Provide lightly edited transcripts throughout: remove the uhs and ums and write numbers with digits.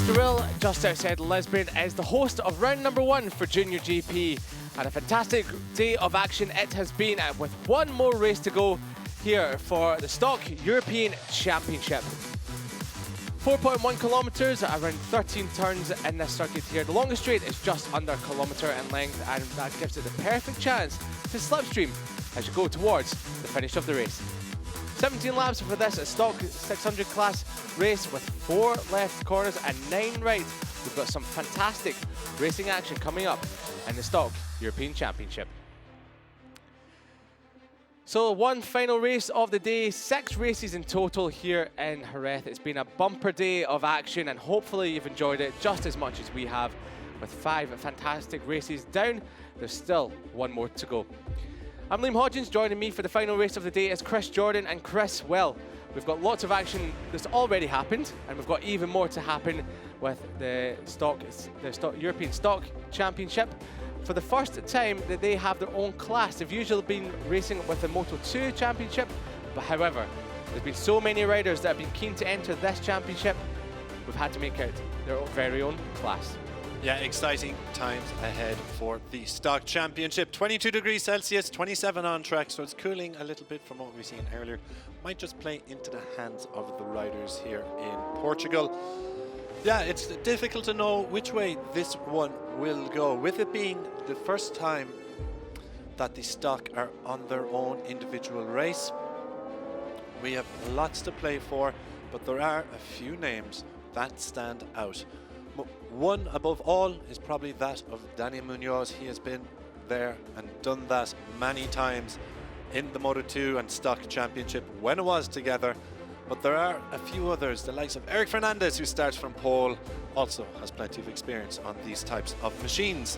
Estoril, just outside Lisbon, is the host of round number 1 for JuniorGP. And a fantastic day of action it has been, with one more race to go here for the Stock European Championship. 4.1 kilometres, around 13 turns in this circuit here. The longest straight is just under a kilometre in length, and that gives it the perfect chance to slipstream as you go towards the finish of the race. 17 laps for this Stock 600 class race with 4 left corners and 9 right. We've got some fantastic racing action coming up in the Stock European Championship. So one final race of the day, 6 races in total here in Jerez. It's been a bumper day of action, and hopefully you've enjoyed it just as much as we have. With 5 fantastic races down, there's still one more to go. I'm Liam Hodgins. Joining me for the final race of the day is Chris Jordan. And Chris, well, we've got lots of action that's already happened, and we've got even more to happen with the European Stock Championship. For the first time that they have their own class. They've usually been racing with the Moto2 Championship, but however, there's been so many riders that have been keen to enter this championship, we've had to make it their very own class. Yeah, exciting times ahead for the Stock Championship. 22 degrees Celsius, 27 on track, so it's cooling a little bit from what we've seen earlier. Might just play into the hands of the riders here in Portugal. Yeah, it's difficult to know which way this one will go, with it being the first time that the Stock are on their own individual race. We have lots to play for, but there are a few names that stand out. One above all is probably that of Dani Munoz. He has been there and done that many times in the Moto2 and Stock Championship when it was together. But there are a few others, the likes of Eric Fernandez, who starts from pole, also has plenty of experience on these types of machines.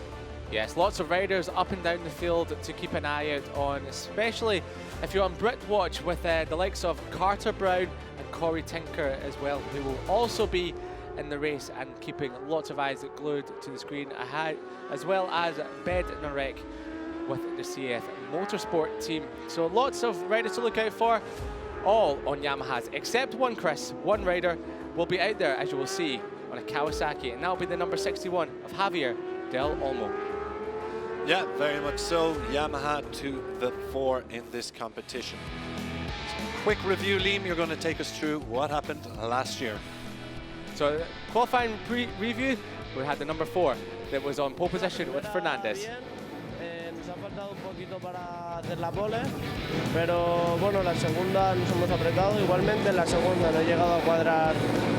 Yes, lots of riders up and down the field to keep an eye out on, especially if you're on Brit Watch, with the likes of Carter Brown and Corey Tinker as well, who will also be in the race and keeping lots of eyes glued to the screen, as well as Bed Narek with the CF Motorsport team. So lots of riders to look out for, all on Yamahas, except one, Chris. One rider will be out there, as you will see, on a Kawasaki, and that'll be the number 61 of Javier Del Olmo. Yeah, very much so. Yamaha to the fore in this competition. So, quick review, Liam, you're going to take us through what happened last year. So, qualifying review, we had the number 4 that was on pole position with Fernandez. Nos ha faltado un poquito para hacer la pole, pero bueno, la segunda nos hemos apretado. Igualmente en la segunda no he llegado a cuadrar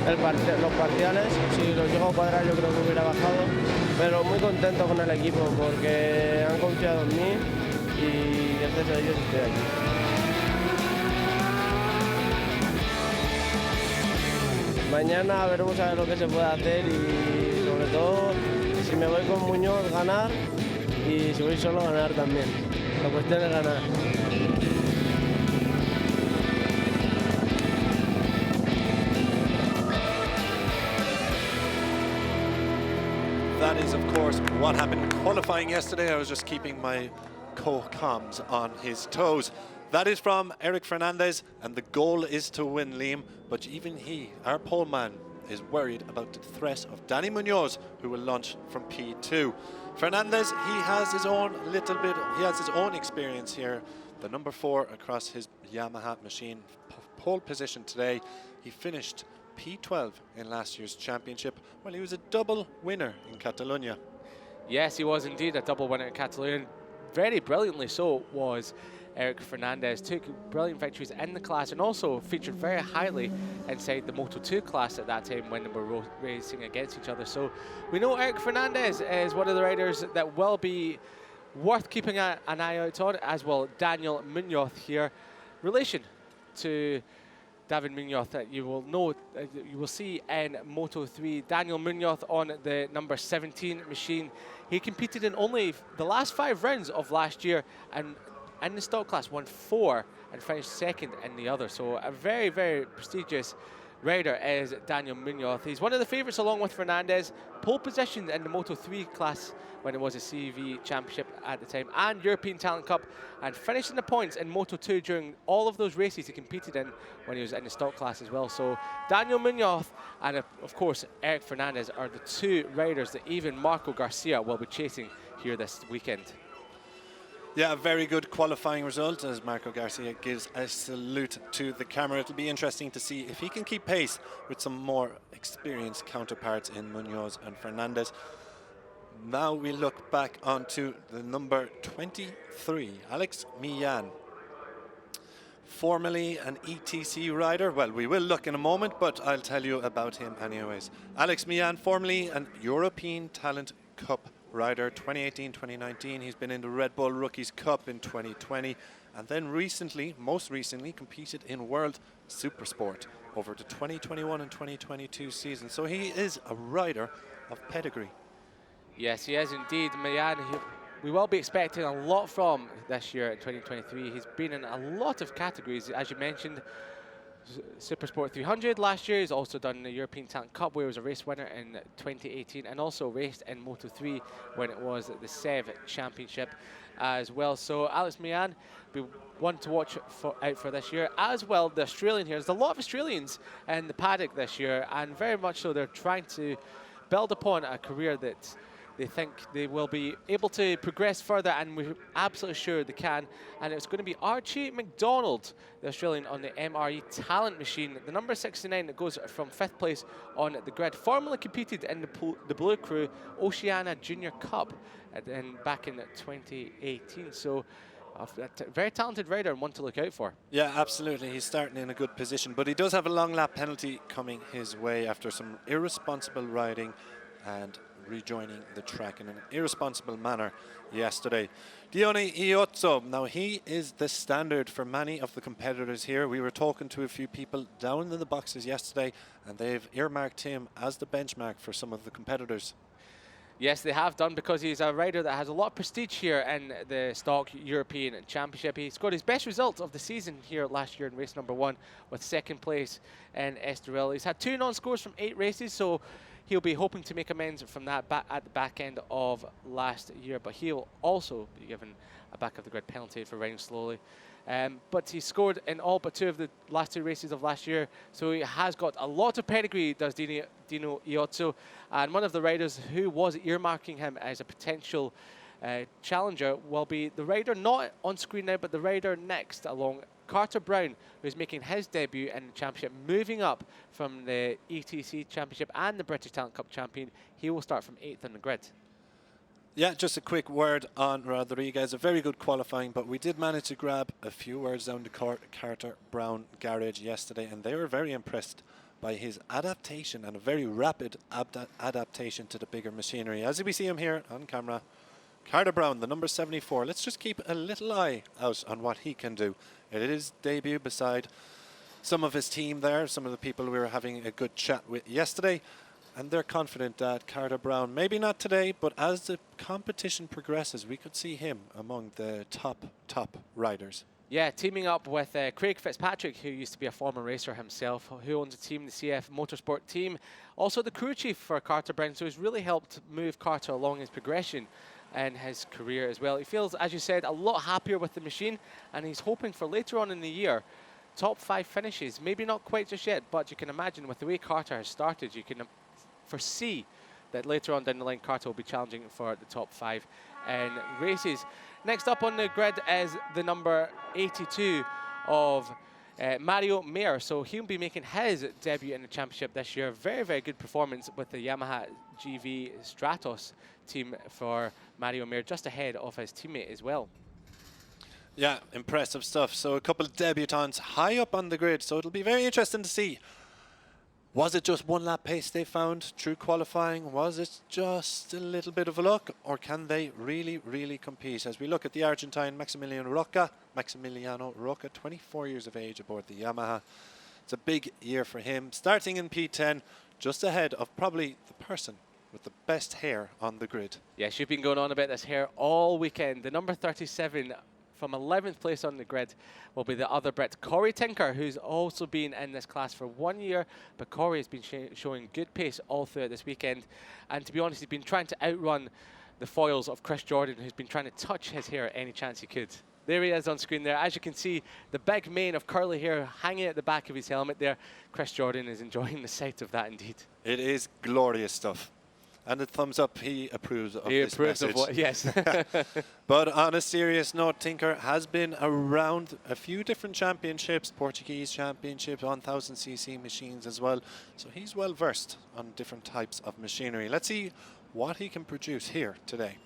los parciales. Si los llego a cuadrar yo creo que hubiera bajado, pero muy contento con el equipo porque han confiado en mí y gracias a ellos estoy aquí. Mañana veremos a ver lo que se puede hacer y sobre todo si me voy con Muñoz ganar. Y si voy solo, ganar también. La cuestión es ganar. That is, of course, what happened qualifying yesterday. I was just keeping my co-comms on his toes. That is from Eric Fernandez, and the goal is to win, Liam. But even he, our pole man, is worried about the threat of Dani Munoz, who will launch from P2. Fernandez, he has his own experience here. The number 4 across his Yamaha machine, pole position today. He finished P12 in last year's championship. Well, he was a double winner in Catalonia. Yes, he was indeed a double winner in Catalonia. Very brilliantly so was Eric Fernandez. Took brilliant victories in the class and also featured very highly inside the Moto2 class at that time when they were racing against each other. So we know Eric Fernandez is one of the riders that will be worth keeping an eye out on, as will Daniel Munoz here. Relation to David Munoz that you will know, you will see in Moto3. Daniel Munoz on the number 17 machine. He competed in only the last 5 rounds of last year, and in the stock class won 4 and finished second in the other. So a very, very prestigious rider is Daniel Munoz. He's one of the favourites along with Fernandez. Pole position in the Moto3 class when it was a CV Championship at the time, and European Talent Cup, and finishing the points in Moto2 during all of those races he competed in when he was in the stock class as well. So Daniel Munoz and of course Eric Fernandez are the two riders that even Marco Garcia will be chasing here this weekend. Yeah, a very good qualifying result as Marco Garcia gives a salute to the camera. It'll be interesting to see if he can keep pace with some more experienced counterparts in Munoz and Fernandez. Now we look back onto the number 23, Alex Millan. Formerly an ETC rider. Well, we will look in a moment, but I'll tell you about him anyways. Alex Millan, formerly an European Talent Cup rider, 2018-2019. He's been in the Red Bull Rookies Cup in 2020, and then most recently competed in World Supersport over the 2021 and 2022 season. So he is a rider of pedigree. Yes, he is indeed. Millan, we will be expecting a lot from this year in 2023. He's been in a lot of categories, as you mentioned. Supersport 300 last year. He's also done the European Talent Cup, where he was a race winner in 2018, and also raced in Moto3 when it was the SEV Championship as well. So Alex Millan, we want to watch out for this year. As well, the Australian here. There's a lot of Australians in the paddock this year, and very much so they're trying to build upon a career that they think they will be able to progress further, and we're absolutely sure they can. And it's going to be Archie McDonald, the Australian, on the MRE Talent Machine, the number 69 that goes from 5th place on the grid. Formerly competed in the Blue Crew Oceania Junior Cup back in 2018. So a very talented rider and one to look out for. Yeah, absolutely. He's starting in a good position, but he does have a long lap penalty coming his way after some irresponsible riding and rejoining the track in an irresponsible manner yesterday. Dione Iozzo, now he is the standard for many of the competitors here. We were talking to a few people down in the boxes yesterday, and they've earmarked him as the benchmark for some of the competitors. Yes, they have done, because he's a rider that has a lot of prestige here in the Stock European Championship. He scored his best result of the season here last year in race number 1 with 2nd place in Estoril. He's had 2 non-scores from 8 races, so he'll be hoping to make amends from that at the back end of last year, but he'll also be given a back of the grid penalty for riding slowly. But he scored in all but 2 of the last 2 races of last year, so he has got a lot of pedigree, does Dino Iozzo, and one of the riders who was earmarking him as a potential challenger will be the rider not on screen now, but the rider next along, Carter Brown, who's making his debut in the championship, moving up from the ETC Championship and the British Talent Cup champion. He will start from 8th on the grid. Yeah, just a quick word on Rodriguez. A very good qualifying, but we did manage to grab a few words down the Carter Brown garage yesterday, and they were very impressed by his adaptation, and a very rapid adaptation to the bigger machinery. As we see him here on camera, Carter Brown, the number 74. Let's just keep a little eye out on what he can do. It is his debut beside some of his team there, some of the people we were having a good chat with yesterday, and they're confident that Carter Brown, maybe not today, but as the competition progresses, we could see him among the top riders. Yeah, teaming up with Craig Fitzpatrick, who used to be a former racer himself, who owns a team, the CF Motorsport team. Also the crew chief for Carter Brown, so he's really helped move Carter along his progression in his career as well. He feels, as you said, a lot happier with the machine, and he's hoping for later on in the year top 5 finishes. Maybe not quite just yet, but you can imagine with the way Carter has started, you can foresee that later on down the line Carter will be challenging for the top 5 in races. Next up on the grid is the number 82 of Mario Mayer. So he'll be making his debut in the championship this year. Very, very good performance with the Yamaha GV Stratos team for Mario Mayer, just ahead of his teammate as well. Yeah, impressive stuff. So a couple of debutants high up on the grid. So it'll be very interesting to see. Was it just 1 lap pace they found through qualifying? Was it just a little bit of a luck? Or can they really, really compete? As we look at the Argentine Maximiliano Roca, 24 years of age aboard the Yamaha. It's a big year for him. Starting in P10, just ahead of probably the person with the best hair on the grid. Yeah, she's been going on about this hair all weekend. The number 37 from 11th place on the grid will be the other Brit, Corey Tinker, who's also been in this class for 1 year, but Corey has been showing good pace all throughout this weekend. And to be honest, he's been trying to outrun the foils of Chris Jordan, who's been trying to touch his hair any chance he could. There he is on screen there. As you can see, the big mane of curly hair hanging at the back of his helmet there. Chris Jordan is enjoying the sight of that indeed. It is glorious stuff. And the thumbs up, he approves of this message. Of what, yes. But on a serious note, Tinker has been around a few different championships, Portuguese championships, 1000cc machines as well. So he's well versed on different types of machinery. Let's see what he can produce here today.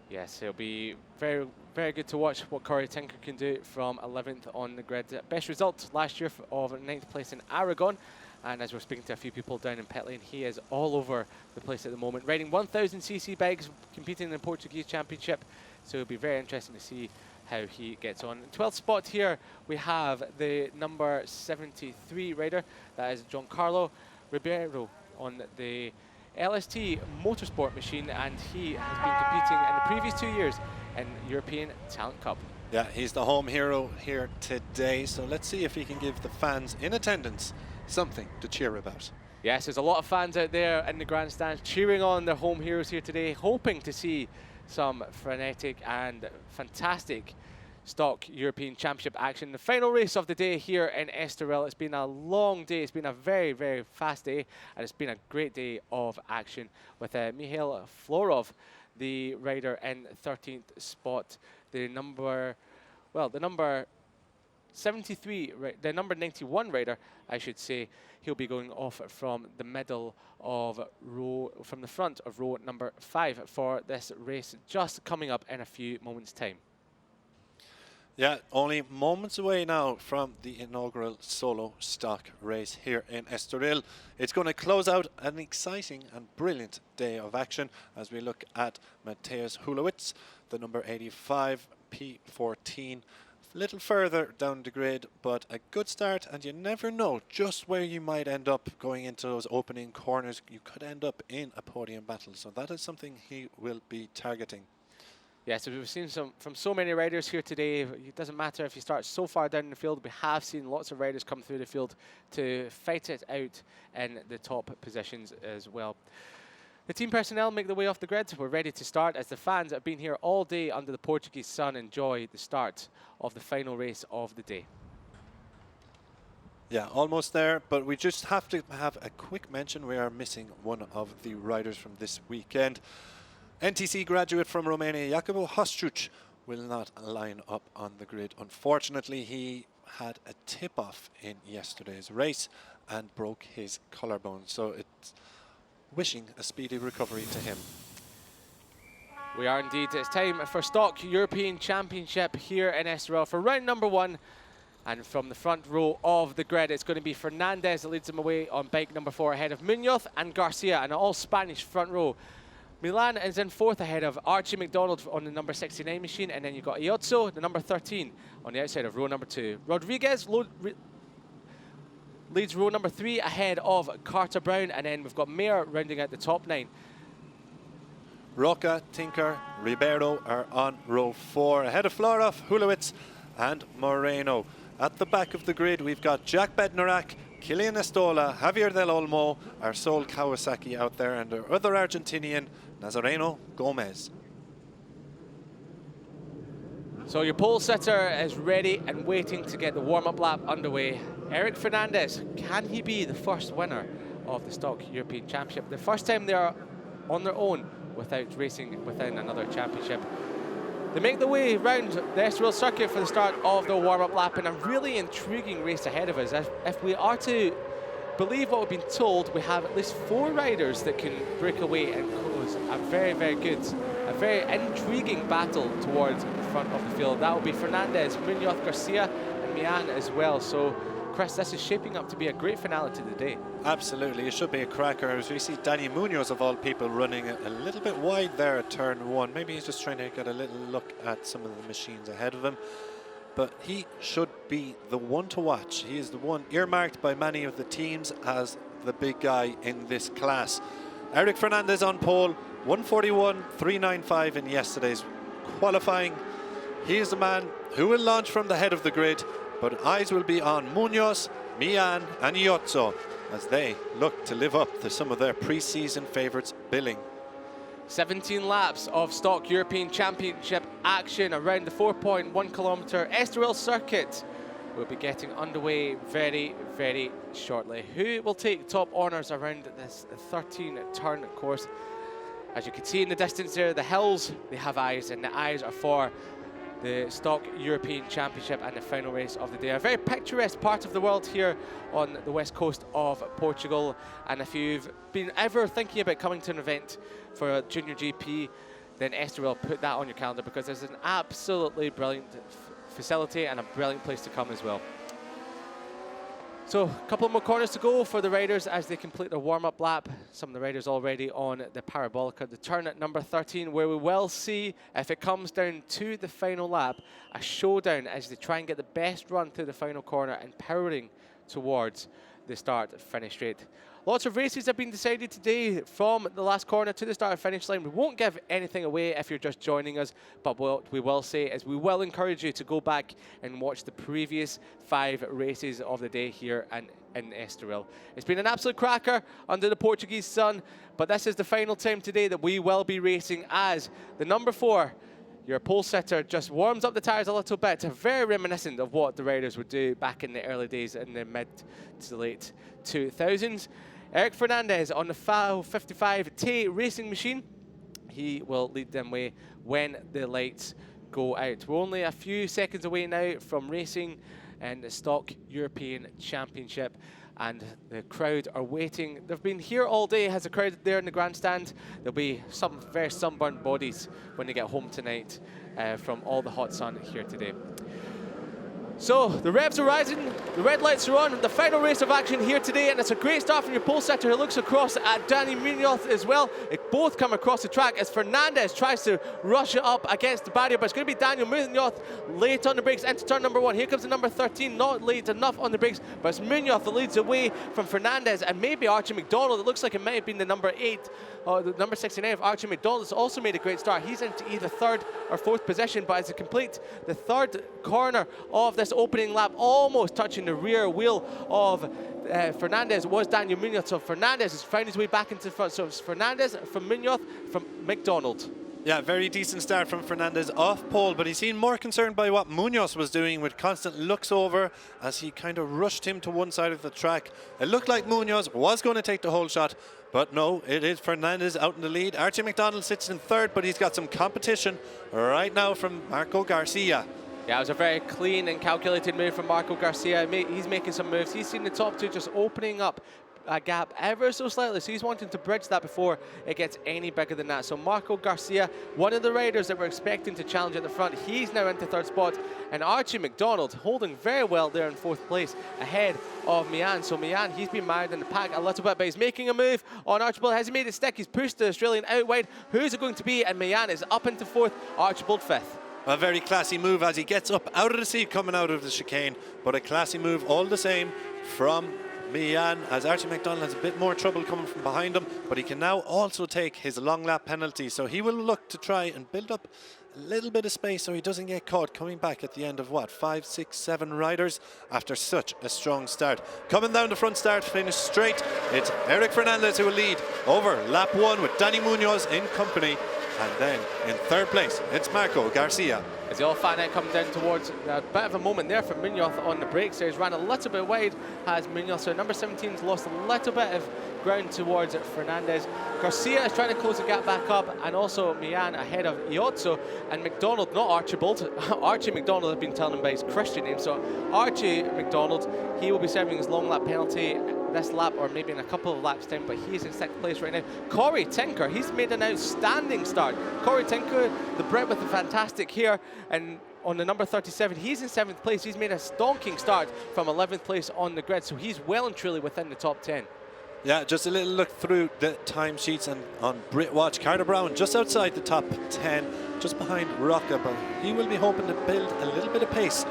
Yes, it'll be very, very good to watch what Corey Tinker can do from 11th on the grid. Best result last year of 9th place in Aragon. And as we're speaking to a few people down in pit lane, he is all over the place at the moment, riding 1000cc bikes, competing in the Portuguese Championship. So it'll be very interesting to see how he gets on. 12th spot here, we have the number 73 rider. That is Giancarlo Ribeiro on the LST Motorsport machine, and he has been competing in the previous 2 years in European Talent Cup. Yeah, he's the home hero here today. So let's see if he can give the fans in attendance something to cheer about. Yes, there's a lot of fans out there in the grandstands cheering on their home heroes here today, hoping to see some frenetic and fantastic stock European Championship action. The final race of the day here in Estoril. It's been a long day. It's been a very, very fast day, and it's been a great day of action with Mihail Florov, the rider in 13th spot. The number 73, the number 91 rider, I should say, he'll be going off from the middle of row, from the front of row number 5 for this race, just coming up in a few moments' time. Yeah, only moments away now from the inaugural solo stock race here in Estoril. It's going to close out an exciting and brilliant day of action as we look at Mateusz Hulowicz, the number 85 P14. A little further down the grid, but a good start, and you never know just where you might end up going into those opening corners. You could end up in a podium battle, so that is something he will be targeting. Yeah, so we've seen from so many riders here today. It doesn't matter if you start so far down in the field. We have seen lots of riders come through the field to fight it out in the top positions as well. The team personnel make their way off the grid. We're ready to start as the fans that have been here all day under the Portuguese sun enjoy the start of the final race of the day. Yeah, almost there, but we just have to have a quick mention. We are missing one of the riders from this weekend. NTC graduate from Romania, Jacopo Hosciuc, will not line up on the grid. Unfortunately, he had a tip-off in yesterday's race and broke his collarbone. So it's wishing a speedy recovery to him. We are indeed. It's time for Stock European Championship here in Estoril for round number 1. And from the front row of the grid, it's going to be Fernandez that leads them away on bike number 4 ahead of Munoz and Garcia, and an all-Spanish front row. Milan is in 4th ahead of Archie McDonald on the number 69 machine, and then you've got Iozzo, the number 13, on the outside of row number 2. Rodriguez leads row number 3 ahead of Carter Brown, and then we've got Mayer rounding out the top 9. Roca, Tinker, Ribeiro are on row 4 ahead of Florov, Hulowicz and Moreno. At the back of the grid, we've got Jack Bednarak, Kilian Estola, Javier Del Olmo, our sole Kawasaki out there, and our other Argentinian, Nazareno Gomez. So your pole sitter is ready and waiting to get the warm-up lap underway. Eric Fernandez, can he be the first winner of the Stock European Championship? The first time they are on their own without racing within another championship. They make their way round the Estoril circuit for the start of the warm-up lap, and a really intriguing race ahead of us. If we are to believe what we've been told, we have at least 4 riders that can break away and close a very, very good, a very intriguing battle towards the front of the field. That will be Fernandez, Munoz, Garcia, and Mian as well. So, Chris, this is shaping up to be a great finale to the day. Absolutely, it should be a cracker. As we see Danny Munoz, of all people, running a little bit wide there at turn 1. Maybe he's just trying to get a little look at some of the machines ahead of him. But he should be the one to watch. He is the one earmarked by many of the teams as the big guy in this class. Eric Fernandez on pole, 141.395 in yesterday's qualifying. He is the man who will launch from the head of the grid, but eyes will be on Munoz, Mian and Iozzo as they look to live up to some of their pre-season favourites billing. 17 laps of stock European Championship action around the 4.1 kilometre Estoril circuit will be getting underway very, very shortly. Who will take top honours around this 13-turn course? As you can see in the distance there, the hills, they have eyes, and the eyes are for the Stock European Championship and the final race of the day. A very picturesque part of the world here on the west coast of Portugal. And if you've been ever thinking about coming to an event for JuniorGP, then Estoril, put that on your calendar, because there's an absolutely brilliant facility and a brilliant place to come as well. So a couple more corners to go for the riders as they complete their warm-up lap. Some of the riders already on the Parabolica. The turn at number 13, where we will see, if it comes down to the final lap, a showdown as they try and get the best run through the final corner and powering towards the start-finish straight. Lots of races have been decided today from the last corner to the start and finish line. We won't give anything away if you're just joining us, but what we will say is we will encourage you to go back and watch the previous 5 races of the day here in Estoril. It's been an absolute cracker under the Portuguese sun, but this is the final time today that we will be racing as the number 4, your pole sitter, just warms up the tyres a little bit, very reminiscent of what the riders would do back in the early days in the mid to late 2000s. Eric Fernandez on the FAO 55 T racing machine. He will lead them way when the lights go out. We're only a few seconds away now from racing in the Stock European Championship, and the crowd are waiting. They've been here all day. Has a crowd there in the grandstand. There'll be some very sunburned bodies when they get home tonight from all the hot sun here today. So the revs are rising, the red lights are on, the final race of action here today, and it's a great start from your pole sitter who looks across at Danny Munoz as well. They both come across the track as Fernandez tries to rush it up against the barrier, but it's going to be Daniel Munoz late on the brakes into turn number 1. Here comes the number 13, not late enough on the brakes, but it's Munoz that leads away from Fernandez, and maybe Archie McDonald. It looks like it might have been the number 8, or the number 69 of Archie McDonald has also made a great start. He's into either 3rd or 4th position, but as it complete the 3rd corner of this opening lap, almost touching the rear wheel of Fernandez, was Daniel Munoz. So Fernandez has found his way back into the front. So it's Fernandez from Munoz from McDonald. Yeah, very decent start from Fernandez off pole, but he seemed more concerned by what Munoz was doing with constant looks over as he kind of rushed him to one side of the track. It looked like Munoz was going to take the whole shot, but no, it is Fernandez out in the lead. Archie McDonald sits in 3rd, but he's got some competition right now from Marco Garcia. Yeah, it was a very clean and calculated move from Marco Garcia. He's making some moves. He's seen the top 2 just opening up a gap ever so slightly, so he's wanting to bridge that before it gets any bigger than that. So Marco Garcia, one of the riders that we're expecting to challenge at the front, he's now into 3rd spot, and Archie McDonald holding very well there in 4th place ahead of Mian. So Mian, he's been mired in the pack a little bit, but he's making a move on Archibald. Has he made it stick? He's pushed the Australian out wide. Who's it going to be? And Mian is up into 4th, Archibald 5th. A very classy move as he gets up out of the seat coming out of the chicane, but a classy move all the same from Mian, as Archie McDonald has a bit more trouble coming from behind him, but he can now also take his long lap penalty, so he will look to try and build up a little bit of space so he doesn't get caught coming back at the end of what, 5, 6, 7 riders after such a strong start. Coming down the front start finish straight, it's Eric Fernandez who will lead over lap 1 with Danny Munoz in company. And then in 3rd place, it's Marco Garcia. As they all find out coming down towards a bit of a moment there for Munoz on the brakes. So he's ran a little bit wide, has Munoz. So number 17's lost a little bit of ground towards Fernandez. Garcia is trying to close the gap back up, and also Mian ahead of Iozzo. And McDonald, not Archibald, Archie McDonald, I've been telling him by his Christian name. So Archie McDonald, he will be serving his long lap penalty this lap, or maybe in a couple of laps time, but he's in 6th place right now. Corey Tinker, he's made an outstanding start. Corey Tinker, the Brit with the fantastic hair, and on the number 37, he's in 7th place. He's made a stonking start from 11th place on the grid, so he's well and truly within the top 10. Yeah, just a little look through the timesheets and on Britwatch. Carter Brown just outside the top 10, just behind Rocca, but he will be hoping to build a little bit of pace,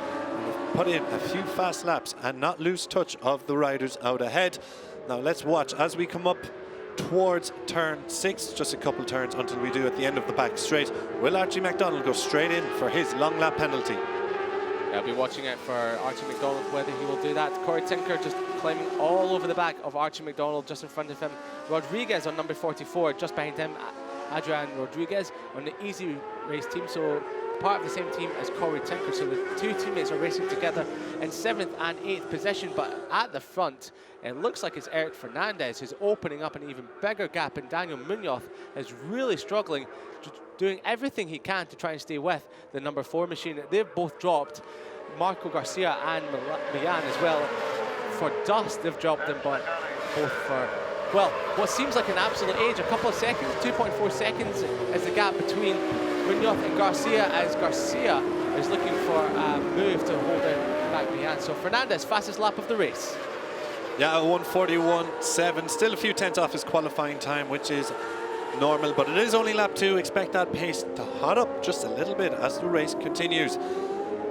put in a few fast laps and not lose touch of the riders out ahead. Now let's watch as we come up towards turn 6, just a couple turns until we do at the end of the back straight. Will Archie McDonald go straight in for his long lap penalty? I'll be watching it for Archie McDonald, whether he will do that. Corey Tinker just climbing all over the back of Archie McDonald, just in front of him. Rodriguez on number 44, just behind him. Adrian Rodriguez on the Easy Race team, so part of the same team as Corey Tinker. So the two teammates are racing together in 7th and 8th position, but at the front, it looks like it's Eric Fernandez who's opening up an even bigger gap, and Daniel Munoz is really struggling, doing everything he can to try and stay with the number 4 machine. They've both dropped Marco Garcia and Millan as well for dust. They've dropped them, but both for, well, what seems like an absolute age, a couple of seconds. 2.4 seconds is the gap between Munoz and Garcia, as Garcia is looking for a move to hold back Millan. So Fernandez, fastest lap of the race. Yeah, 1:41.7, still a few tenths off his qualifying time, which is normal, but it is only lap 2. Expect that pace to hot up just a little bit as the race continues.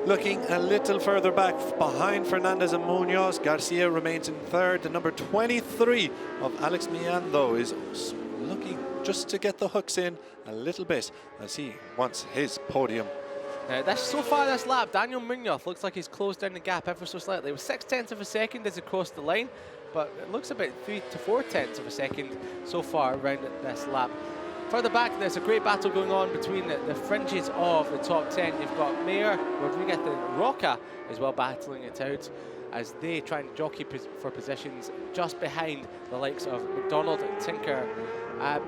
Looking a little further back behind Fernandez and Munoz, Garcia remains in 3rd. The number 23 of Alex Millan, though, is looking just to get the hooks in a little bit as he wants his podium. So far this lap, Daniel Munoz looks like he's closed down the gap ever so slightly. It was 0.6 of a second as he crossed the line, but it looks about 3 to 4 of a second so far around this lap. Further back, there's a great battle going on between the fringes of the top 10. You've got Mayer, Rodriguez and Roca as well battling it out as they try and jockey for positions just behind the likes of McDonald and Tinker.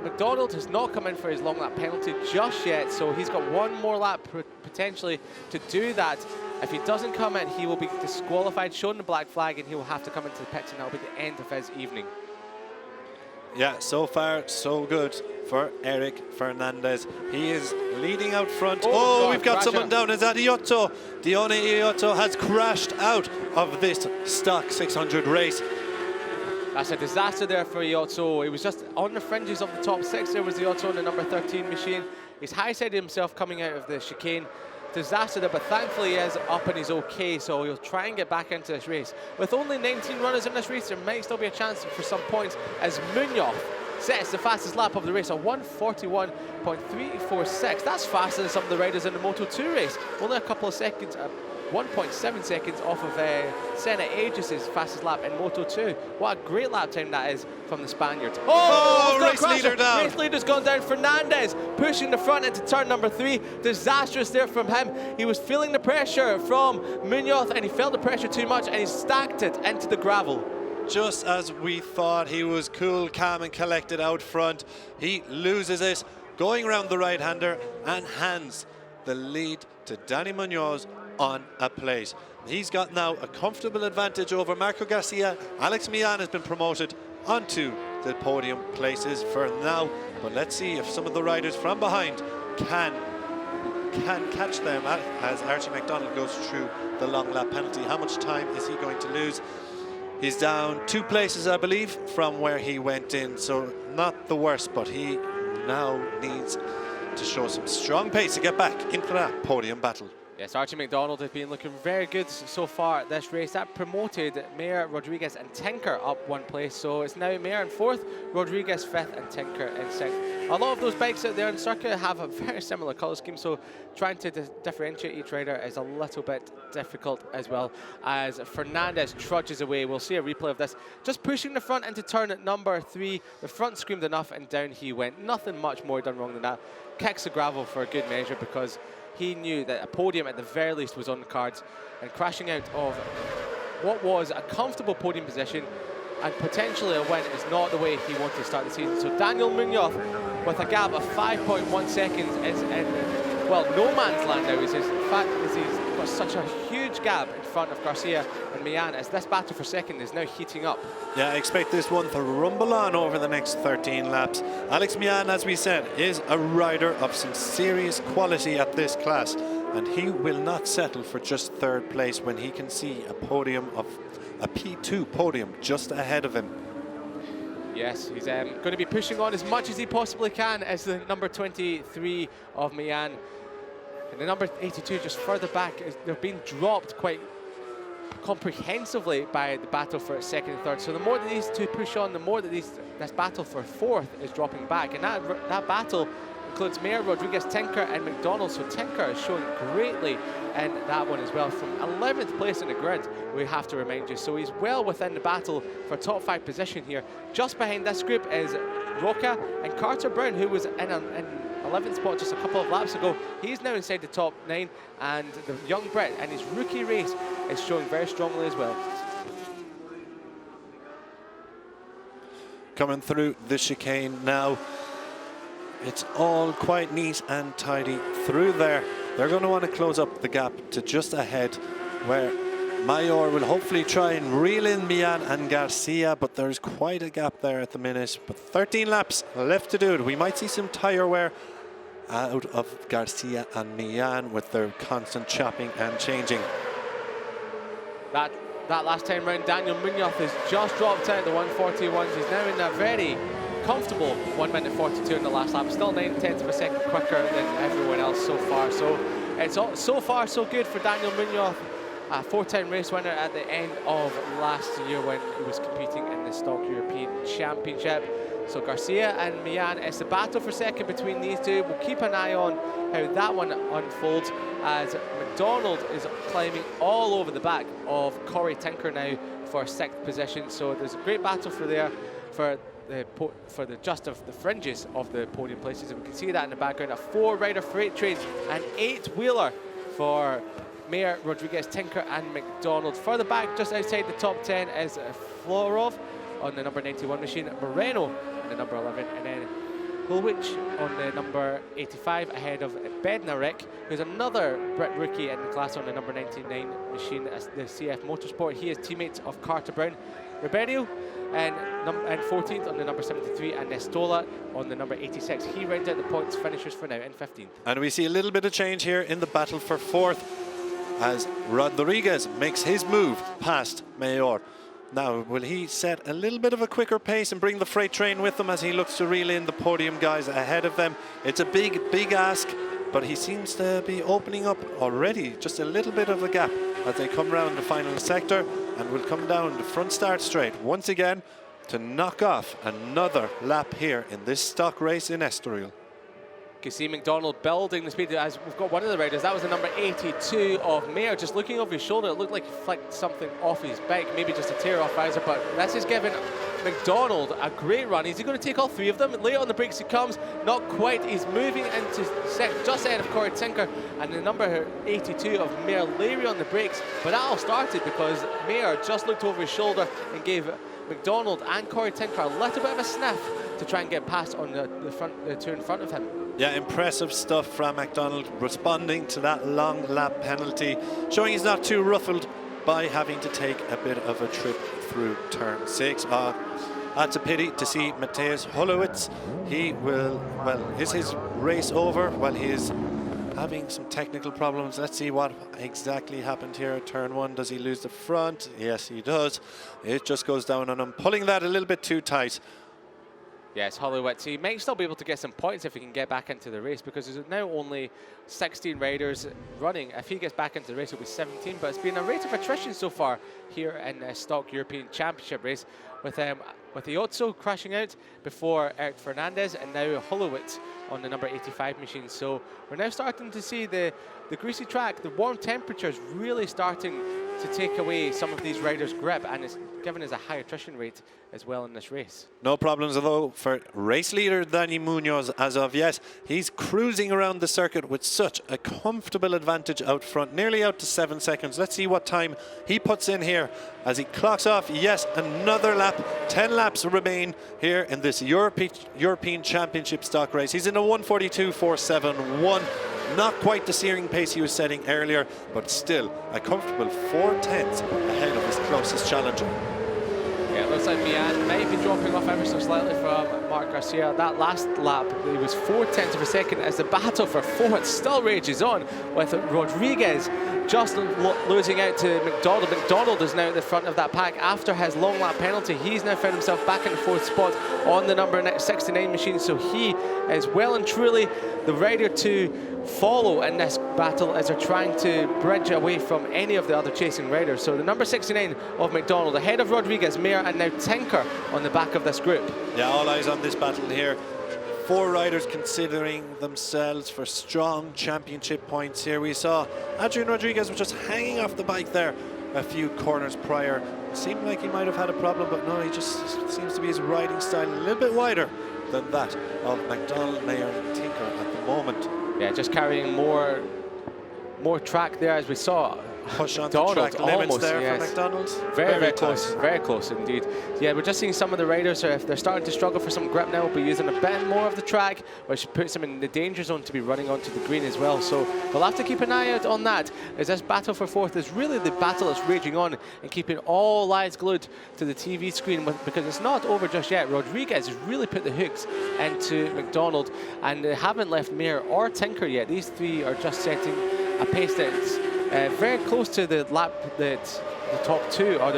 McDonald has not come in for his long lap penalty just yet, so he's got one more lap potentially to do that. If he doesn't come in, he will be disqualified, shown the black flag, and he will have to come into the pits, and that will be the end of his evening. Yeah, so far so good for Eric Fernandez. He is leading out front. Oh, we've got someone down. Is that Iotto? Dione Iotto has crashed out of this stock 600 race. That's a disaster there for Iotto. He was just on the fringes of the top 6. There was Iotto on the number 13 machine. He's high-sided himself coming out of the chicane. Disaster there, but thankfully he is up and he's okay, so he'll try and get back into this race. With only 19 runners in this race, there might still be a chance for some points as Munoz sets the fastest lap of the race, a 1:41.346. That's faster than some of the riders in the Moto2 race. Only a couple of seconds, 1.7 seconds off of Senna Aegis' fastest lap in Moto2. What a great lap time that is from the Spaniards. Oh, race leader down. Race leader's gone down. Fernandez pushing the front into turn number 3. Disastrous there from him. He was feeling the pressure from Munoz and he felt the pressure too much and he stacked it into the gravel. Just as we thought, he was cool, calm and collected out front. He loses it, going around the right-hander and hands the lead to Danny Munoz on a plate. He's got now a comfortable advantage over Marco Garcia. Alex Millan has been promoted onto the podium places for now, but let's see if some of the riders from behind can catch them as Archie McDonald goes through the long lap penalty. How much time is he going to lose? He's down 2 places, I believe, from where he went in, so not the worst, but he now needs to show some strong pace to get back into that podium battle. Yes, Archie McDonald has been looking very good so far this race. That promoted Mayer, Rodriguez and Tinker up 1 place. So it's now Mayer in 4th, Rodriguez 5th and Tinker in 6th. A lot of those bikes out there in Circuit have a very similar colour scheme, so trying to differentiate each rider is a little bit difficult as well. As Fernandez trudges away, we'll see a replay of this. Just pushing the front into turn at number 3. The front screamed enough and down he went. Nothing much more done wrong than that. Kicks the gravel for a good measure because he knew that a podium at the very least was on the cards, and crashing out of what was a comfortable podium position and potentially a win is not the way he wanted to start the season. So Daniel Munoz, with a gap of 5.1 seconds, is in, well, no man's land now. He's got such a huge gap in front of Garcia and Millan as this battle for second is now heating up. Yeah, I expect this one to rumble on over the next 13 laps. Alex Millan, as we said, is a rider of some serious quality at this class, and he will not settle for just 3rd place when he can see a podium of a P2 podium just ahead of him. Yes, he's going to be pushing on as much as he possibly can as the number 23 of Millan. And the number 82 just further back, they're being dropped quite comprehensively by the battle for second and third. So the more that these two push on, the more that this battle for fourth is dropping back. And that battle includes Mayer, Rodriguez, Tinker, and McDonald. So Tinker is showing greatly in that one as well. From 11th place in the grid, we have to remind you. So he's well within the battle for top 5 position here. Just behind this group is Roca and Carter Brown, who was in 11th spot just a couple of laps ago. He's now inside the top 9, and the young Brit in his rookie race is showing very strongly as well. Coming through the chicane now. It's all quite neat and tidy through there. They're going to want to close up the gap to just ahead, where Mayor will hopefully try and reel in Millan and Garcia, but there's quite a gap there at the minute. But 13 laps left to do it. We might see some tyre wear out of Garcia and Millan with their constant chopping and changing. That last time round, Daniel Munoz has just dropped out the 141s. He's now in a very comfortable 1 minute 42 in the last lap. Still 9/10 of a second quicker than everyone else so far. So it's all, so far so good for Daniel Munoz, a 4-time race winner at the end of last year when he was competing in the Stock European Championship. So Garcia and Millan, it's the battle for second between these two. We'll keep an eye on how that one unfolds, as McDonald is climbing all over the back of Corey Tinker now for 6th position. So there's a great battle for just of the fringes of the podium places, and we can see that in the background. A 4-rider freight train, an 8-wheeler for Mayer, Rodriguez, Tinker, and McDonald. Further back, just outside the top 10, is Florov on the number 91 machine, Moreno on the number 11, and then Hulwich on the number 85 ahead of Bednarek, who's another Brit rookie in the class on the number 99 machine, as the CF Motorsport. He is teammate of Carter Brown. Ribeiro and 14th on the number 73, and Nestola on the number 86. He rounds out the points finishers for now in 15th. And we see a little bit of change here in the battle for 4th as Rodriguez makes his move past Mayor. Now, will he set a little bit of a quicker pace and bring the freight train with him as he looks to reel in the podium guys ahead of them? It's a big ask, but he seems to be opening up already just a little bit of a gap as they come round the final sector, and will come down the front start straight once again to knock off another lap here in this stock race in Estoril. You see McDonald building the speed as we've got one of the riders. That was the number 82 of Mayer. Just looking over his shoulder, it looked like he flicked something off his bike, maybe just a tear off visor, but this is giving McDonald a great run. Is he going to take all 3 of them? Late on the brakes he comes, not quite. He's moving into second, just ahead of Corey Tinker, and the number 82 of Mayer Larry on the brakes. But that all started because Mayer just looked over his shoulder and gave McDonald and Corey Tinker a little bit of a sniff to try and get past on the two in front of him. Yeah, impressive stuff from McDonald, responding to that long lap penalty, showing he's not too ruffled by having to take a bit of a trip through turn 6. That's a pity to see Mateusz Holowitz. Is his race over? Well, he is having some technical problems. Let's see what exactly happened here at turn 1. Does he lose the front? Yes, he does. It just goes down on him, pulling that a little bit too tight. Yes, Holowitz. He might still be able to get some points if he can get back into the race, because there's now only 16 riders running. If he gets back into the race, it'll be 17, but it's been a rate of attrition so far here in the Stock European Championship race, with Iozzo crashing out before Eric Fernandez, and now Holowitz on the number 85 machine. So we're now starting to see the greasy track, the warm temperatures really starting to take away some of these riders' grip, and it's given us a high attrition rate as well in this race. No problems though for race leader Dani Munoz as of yet. He's cruising around the circuit with such a comfortable advantage out front, nearly out to 7 seconds. Let's see what time he puts in here as he clocks off. Yes, another lap. 10 laps remain here in this European Championship stock race. He's in a 1:42.471. Not quite the steering pace he was setting earlier, but still a comfortable 4/10 ahead of his closest challenger. Yeah, it looks like Millan might be dropping off ever so slightly from Marc Garcia. That last lap, he was 0.4 of a second as the battle for 4th still rages on, with Rodriguez just losing out to McDonald. McDonald is now at the front of that pack after his long lap penalty. He's now found himself back in the 4th spot on the number 69 machine, so he is well and truly the rider to follow in this battle as they're trying to bridge away from any of the other chasing riders. So the number 69 of McDonald, ahead of Rodriguez, Mayer, and now Tinker on the back of this group. Yeah, all eyes on this battle here. 4 riders considering themselves for strong championship points here. We saw Adrian Rodriguez was just hanging off the bike there a few corners prior. It seemed like he might have had a problem, but no, he just seems to be his riding style a little bit wider than that of McDonald, Mayer, and Tinker at the moment. Yeah, just carrying more track there, as we saw. Push on the track limits there for McDonald's. Very close, very close indeed. Yeah, we're just seeing some of the riders, if they're starting to struggle for some grip now, will be using a bit more of the track, which puts them in the danger zone to be running onto the green as well. So we'll have to keep an eye out on that, as this battle for fourth is really the battle that's raging on, and keeping all eyes glued to the TV screen, because it's not over just yet. Rodriguez has really put the hooks into McDonald, and they haven't left Mayer or Tinker yet. These 3 are just setting a pace that's very close to the lap that the top 2, or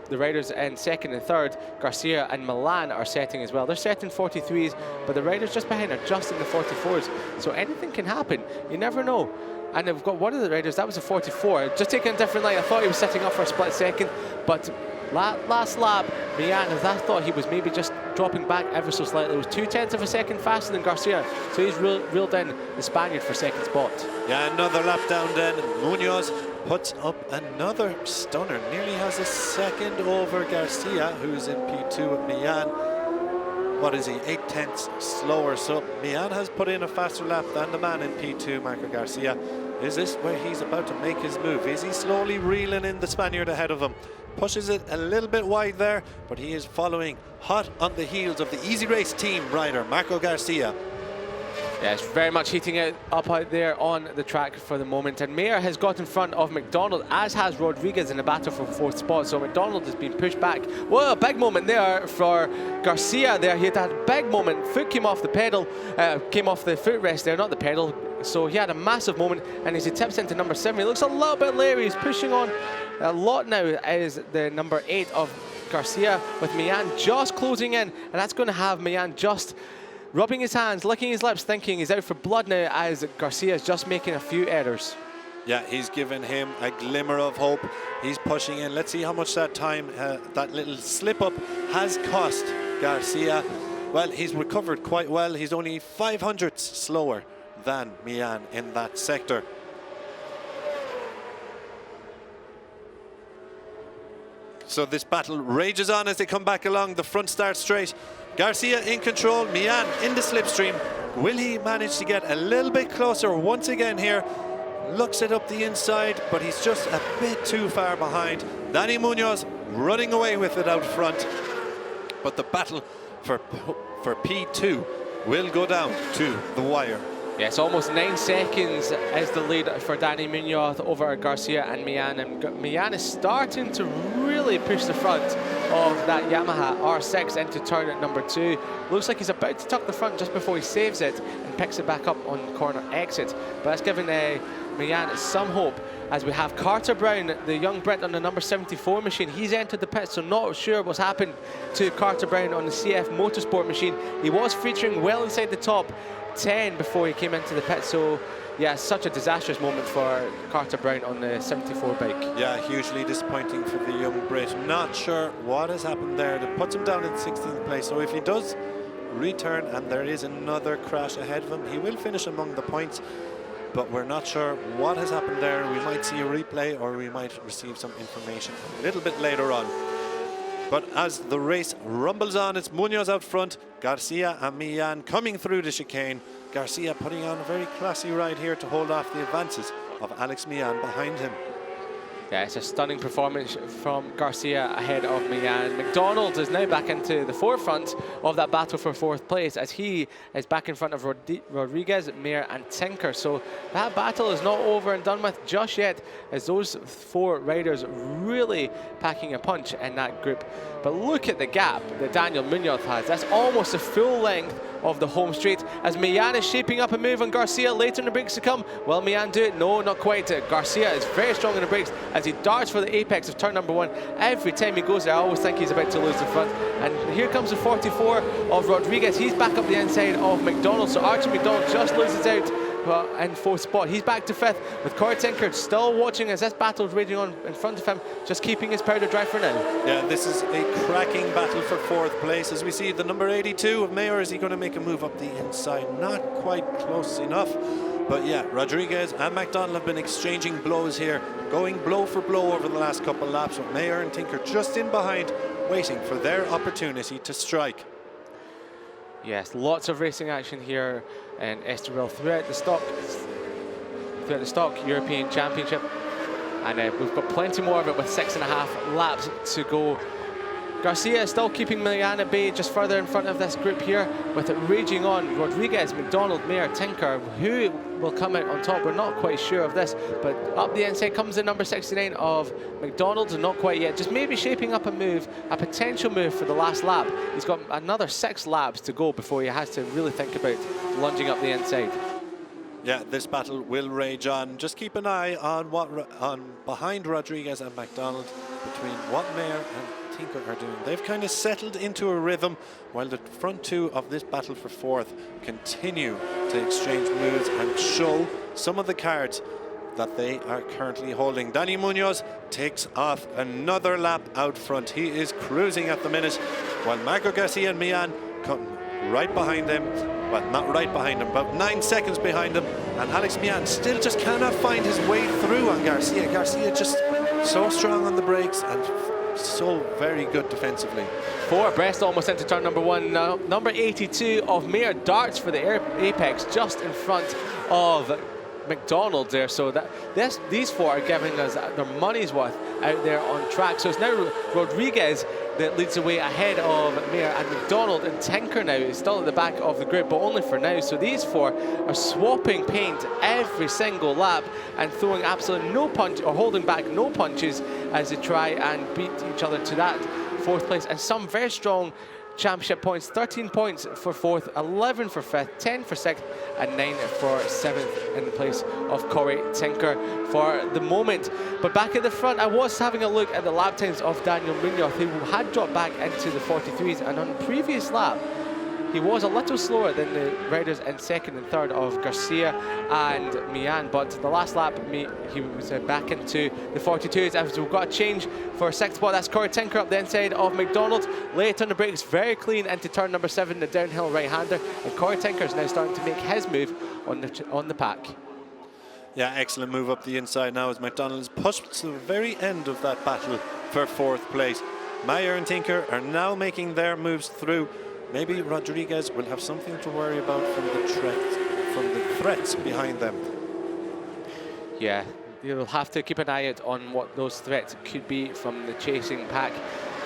the riders in second and third, Garcia and Milan, are setting as well. They're setting 43s, but the riders just behind are just in the 44s. So anything can happen. You never know. And they've got one of the riders, that was a 44. Just taking a different light. I thought he was setting up for a split second, but last lap, Mian, I thought he was maybe just dropping back ever so slightly. It was 0.2 of a second faster than Garcia, so he's reeled in the Spaniard for second spot. Yeah, another lap down then. Munoz puts up another stunner. Nearly has a second over Garcia, who's in P2 with Mian. What is he, 0.8 slower? So Mian has put in a faster lap than the man in P2, Marco Garcia. Is this where he's about to make his move? Is he slowly reeling in the Spaniard ahead of him? Pushes it a little bit wide there, but he is following hot on the heels of the Easy Race team rider, Marco Garcia. Yeah, it's very much heating it up out there on the track for the moment. And Mayer has got in front of McDonald, as has Rodriguez in the battle for fourth spot. So McDonald has been pushed back. Whoa, big moment there for Garcia there. He had a big moment. Foot came off the pedal, came off the footrest there, not the pedal. So he had a massive moment, and as he tips into number 7, he looks a little bit leery. He's pushing on a lot now, is the number 8 of Garcia, with Mian just closing in, and that's going to have Mian just rubbing his hands, licking his lips, thinking he's out for blood now, as Garcia is just making a few errors. Yeah, he's given him a glimmer of hope. He's pushing in. Let's see how much that time, that little slip up has cost Garcia. Well, he's recovered quite well. He's only 0.05 slower than Mian in that sector. So this battle rages on as they come back along the front start straight. Garcia in control, Mian in the slipstream. Will he manage to get a little bit closer once again here? Looks it up the inside, but he's just a bit too far behind. Danny Munoz running away with it out front. But the battle for P2 will go down to the wire. Yeah, it's almost 9 seconds as the lead for Danny Munoz over Garcia and Mian. And Mian is starting to really push the front of that Yamaha R6 into turn at number 2. Looks like he's about to tuck the front just before he saves it and picks it back up on corner exit. But that's giving Mian some hope, as we have Carter Brown, the young Brit on the number 74 machine. He's entered the pit, so not sure what's happened to Carter Brown on the CF Motorsport machine. He was featuring well inside the top 10 before he came into the pit, so yeah, such a disastrous moment for Carter Brown on the 74 bike. Yeah, hugely disappointing for the young Brit. Not sure what has happened there that puts him down in 16th place. So if he does return and there is another crash ahead of him, he will finish among the points, but we're not sure what has happened there. We might see a replay, or we might receive some information a little bit later on. But as the race rumbles on, it's Munoz out front, Garcia and Mian coming through the chicane. Garcia putting on a very classy ride here to hold off the advances of Alex Mian behind him. Yeah, it's a stunning performance from Garcia ahead of Mian. McDonald is now back into the forefront of that battle for fourth place, as he is back in front of Rodriguez, Mayer and Tinker. So that battle is not over and done with just yet, as those 4 riders really packing a punch in that group. But look at the gap that Daniel Munoz has. That's almost the full length of the home straight, as Mian is shaping up a move on Garcia later in the brakes to come. Will Mian do it? No, not quite. Garcia is very strong in the brakes as he darts for the apex of turn number 1. Every time he goes there, I always think he's about to lose the front. And here comes the 44 of Rodriguez. He's back up the inside of McDonald, so Archie McDonald just loses out in fourth spot. He's back to fifth, with Corey Tinker still watching as this battle is raging on in front of him, just keeping his powder dry for now. Yeah, this is a cracking battle for fourth place. As we see the number 82 of Mayer, is he going to make a move up the inside? Not quite close enough. But yeah, Rodriguez and McDonald have been exchanging blows here, going blow for blow over the last couple of laps, with Mayer and Tinker just in behind, waiting for their opportunity to strike. Yes, lots of racing action here in Estoril throughout the stock European Championship, and we've got plenty more of it with 6.5 laps to go. Garcia is still keeping Milan at bay, just further in front of this group here, with it raging on. Rodriguez, McDonald, Mayer, Tinker. Who will come out on top? We're not quite sure of this, but up the inside comes the number 69 of McDonald, and not quite yet. Just maybe shaping up a move, a potential move for the last lap. He's got another 6 laps to go before he has to really think about lunging up the inside. Yeah, this battle will rage on. Just keep an eye on behind Rodriguez and McDonald, between what Mayer and Tinker are doing. They've kind of settled into a rhythm, while the front two of this battle for fourth continue to exchange moves and show some of the cards that they are currently holding. Danny Munoz takes off another lap out front. He is cruising at the minute, while Marco Garcia and Mian come right behind them. Well, not right behind him, about 9 seconds behind him, and Alex Mian still just cannot find his way through on Garcia. Garcia just so strong on the brakes and so very good defensively. 4 abreast almost into turn number 1. Now, number 82 of Mayer darts for the apex just in front of McDonald there, so that these 4 are giving us their money's worth out there on track. So it's now Rodriguez that leads the way ahead of Mayer, and McDonald and Tinker now is still at the back of the group, but only for now. So these 4 are swapping paint every single lap and throwing absolutely no punch, or holding back no punches, as they try and beat each other to that 4th place. And some very strong championship points: 13 points for 4th, 11 for 5th, 10 for 6th, and 9 for 7th in the place of Corey Tinker for the moment. But back at the front, I was having a look at the lap times of Daniel Munoz, who had dropped back into the 43s, and on the previous lap he was a little slower than the riders in 2nd and 3rd of Garcia and Mian, but the last lap he was back into the 42s, as we've got a change for 6th spot. That's Corey Tinker up the inside of McDonald, late on the brakes, very clean into turn number 7, the downhill right-hander, and Corey Tinker is now starting to make his move on the pack. Yeah, excellent move up the inside now as McDonald is pushed to the very end of that battle for 4th place. Mayer and Tinker are now making their moves through. Maybe Rodriguez will have something to worry about from the threats behind them. Yeah, you'll have to keep an eye out on what those threats could be from the chasing pack.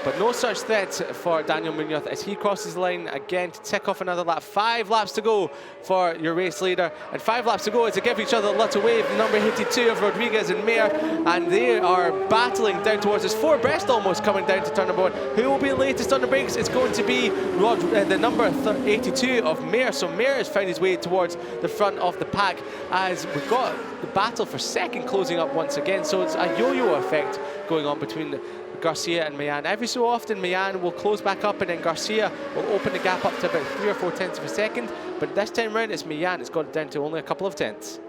But no such threats for Daniel Munoz as he crosses the line again to tick off another lap. 5 laps to go for your race leader, and 5 laps to go as they give each other a little wave. Number 82 of Rodriguez and Mayer, and they are battling down towards us. 4 abreast almost coming down to turn number 1. Who will be latest on the brakes? It's going to be the number 82 of Mayer. So Mayer has found his way towards the front of the pack as we've got the battle for 2nd closing up once again. So it's a yo-yo effect going on between Garcia and Mian. Every so often Mian will close back up, and then Garcia will open the gap up to about 3 or 4 tenths of a second, but this time round it's Mian. It's got down to only a couple of tenths.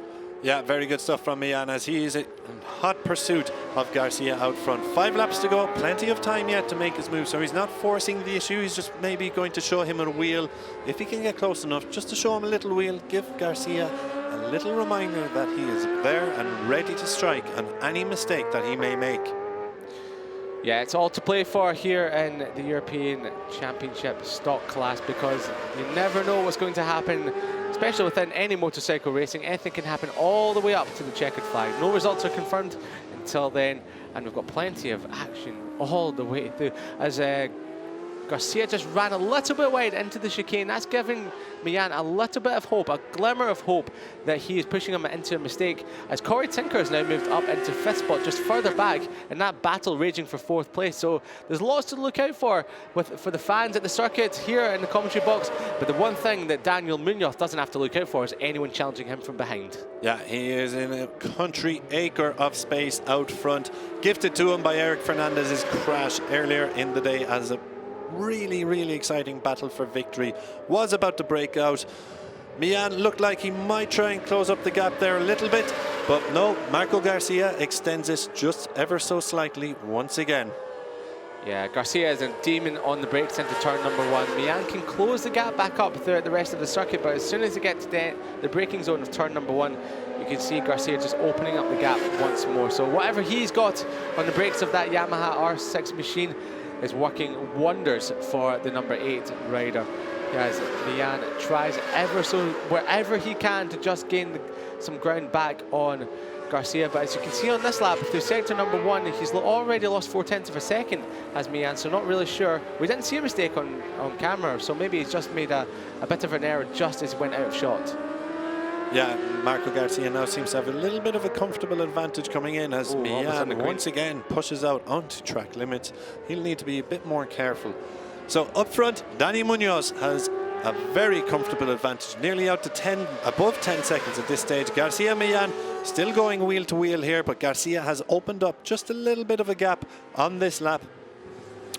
Yeah, very good stuff from Mian as he is in hot pursuit of Garcia out front. 5 laps to go, plenty of time yet to make his move, so he's not forcing the issue. He's just maybe going to show him a wheel if he can get close enough, just to show him a little wheel, give Garcia a little reminder that he is there and ready to strike on any mistake that he may make. Yeah, it's all to play for here in the European Championship stock class, because you never know what's going to happen, especially within any motorcycle racing. Anything can happen all the way up to the checkered flag. No results are confirmed until then, and we've got plenty of action all the way through as Garcia just ran a little bit wide into the chicane. That's giving Mian a little bit of hope, a glimmer of hope that he is pushing him into a mistake, as Corey Tinker has now moved up into 5th spot, just further back in that battle raging for 4th place. So there's lots to look out for the fans at the circuit here in the commentary box, but the one thing that Daniel Munoz doesn't have to look out for is anyone challenging him from behind. Yeah, he is in a country acre of space out front, gifted to him by Eric Fernandez's crash earlier in the day, as a really exciting battle for victory was about to break out. Millan looked like he might try and close up the gap there a little bit, but no, Marco Garcia extends it just ever so slightly once again. Yeah, Garcia is a demon on the brakes into turn number 1. Millan can close the gap back up throughout the rest of the circuit, but as soon as they get to the braking zone of turn number 1, you can see Garcia just opening up the gap once more. So whatever he's got on the brakes of that Yamaha R6 machine is working wonders for the number 8 rider. As Millan tries ever so wherever he can to just gain some ground back on Garcia, but as you can see on this lap through sector number 1, he's already lost 0.4 of a second as Millan, so not really sure. We didn't see a mistake on camera, so maybe he's just made a bit of an error just as he went out of shot. Yeah, Marco Garcia now seems to have a little bit of a comfortable advantage coming in as Millan once again pushes out onto track limits. He'll need to be a bit more careful. So up front, Danny Munoz has a very comfortable advantage, nearly out to above 10 seconds at this stage. Garcia Millan still going wheel to wheel here, but Garcia has opened up just a little bit of a gap on this lap.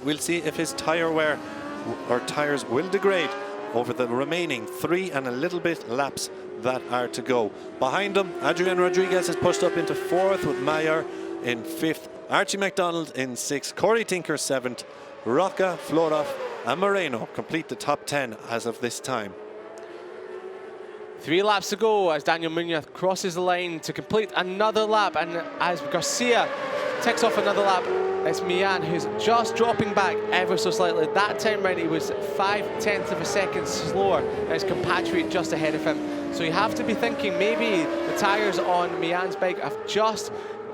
We'll see if his tire wear or tires will degrade over the remaining 3 and a little bit laps that are to go. Behind him, Adrian Rodriguez has pushed up into 4th with Mayer in 5th, Archie McDonald in 6th, Corey Tinker 7th, Rocca, Florov and Moreno complete the top 10 as of this time. 3 laps to go as Daniel Munoz crosses the line to complete another lap, and as Garcia ticks off another lap, it's Millan who's just dropping back ever so slightly. That time round he was 0.5 of a second slower than his compatriot just ahead of him. So you have to be thinking maybe the tyres on Millan's bike have just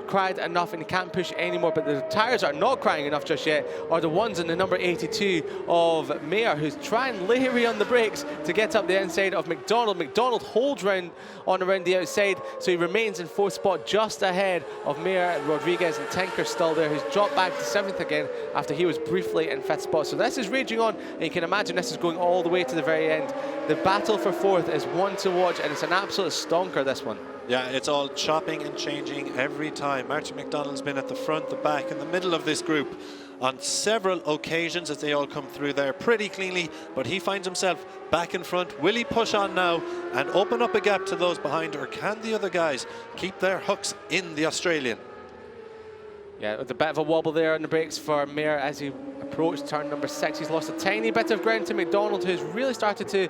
cried enough and he can't push anymore, but the tyres are not crying enough just yet are the ones in the number 82 of Mayer, who's trying Larry on the brakes to get up the inside of McDonald. McDonald holds around the outside, so he remains in 4th spot just ahead of Mayer, Rodriguez and Tinker still there, who's dropped back to 7th again after he was briefly in 5th spot. So this is raging on, and you can imagine this is going all the way to the very end. The battle for 4th is one to watch, and it's an absolute stonker, this one. Yeah, it's all chopping and changing every time. Martin McDonald's been at the front, the back, in the middle of this group on several occasions as they all come through there pretty cleanly, but he finds himself back in front. Will he push on now and open up a gap to those behind, or can the other guys keep their hooks in the Australian? Yeah, with a bit of a wobble there on the brakes for Mayer as he approached turn number 6. He's lost a tiny bit of ground to McDonald, who's really started to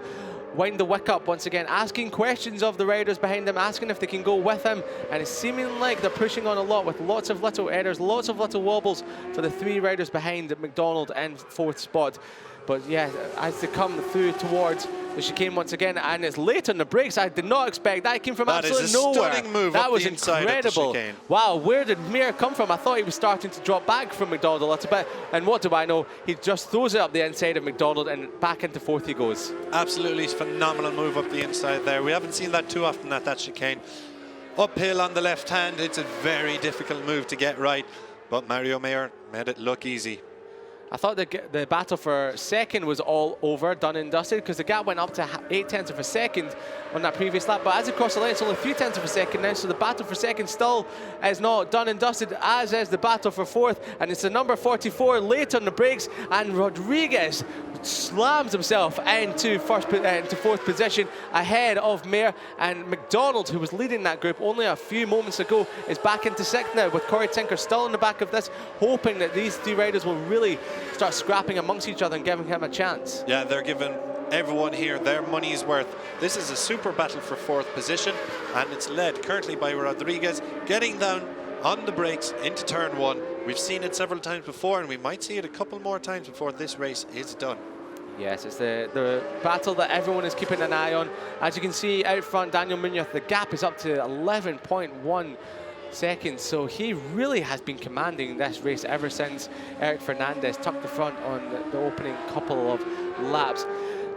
wind the wick up once again, asking questions of the riders behind him, asking if they can go with him, and it's seeming like they're pushing on a lot with lots of little errors, lots of little wobbles for the 3 riders behind McDonald in 4th spot. But yeah, as they come through towards the chicane once again, and it's late on the brakes. I did not expect that. It came from absolutely nowhere. That is a stunning move. That up was the inside incredible. of the chicane. Wow, where did Mayer come from? I thought he was starting to drop back from McDonald a little bit, and what do I know? He just throws it up the inside of McDonald, and back into 4th he goes. Absolutely phenomenal move up the inside there. We haven't seen that too often at that chicane. Uphill on the left hand, it's a very difficult move to get right, but Mario Mayer made it look easy. I thought the battle for 2nd was all over, done and dusted, because the gap went up to 0.8 of a second on that previous lap. But as it crossed the line, it's only 0.3 of a second now, so the battle for 2nd still is not done and dusted, as is the battle for 4th. And it's the number 44 late on the brakes, and Rodriguez slams himself into 4th position ahead of Mayer. And McDonald, who was leading that group only a few moments ago, is back into 6th now, with Corey Tinker still in the back of this, hoping that these 3 riders will really start scrapping amongst each other and giving him a chance. Yeah, they're giving everyone here their money's worth. This is a super battle for 4th position, and it's led currently by Rodriguez, getting down on the brakes into turn 1. We've seen it several times before, and we might see it a couple more times before this race is done. Yes, it's the battle that everyone is keeping an eye on. As you can see out front, Daniel Munoz, the gap is up to 11.1 seconds, so he really has been commanding this race ever since Eric Fernandez took the front on the opening couple of laps.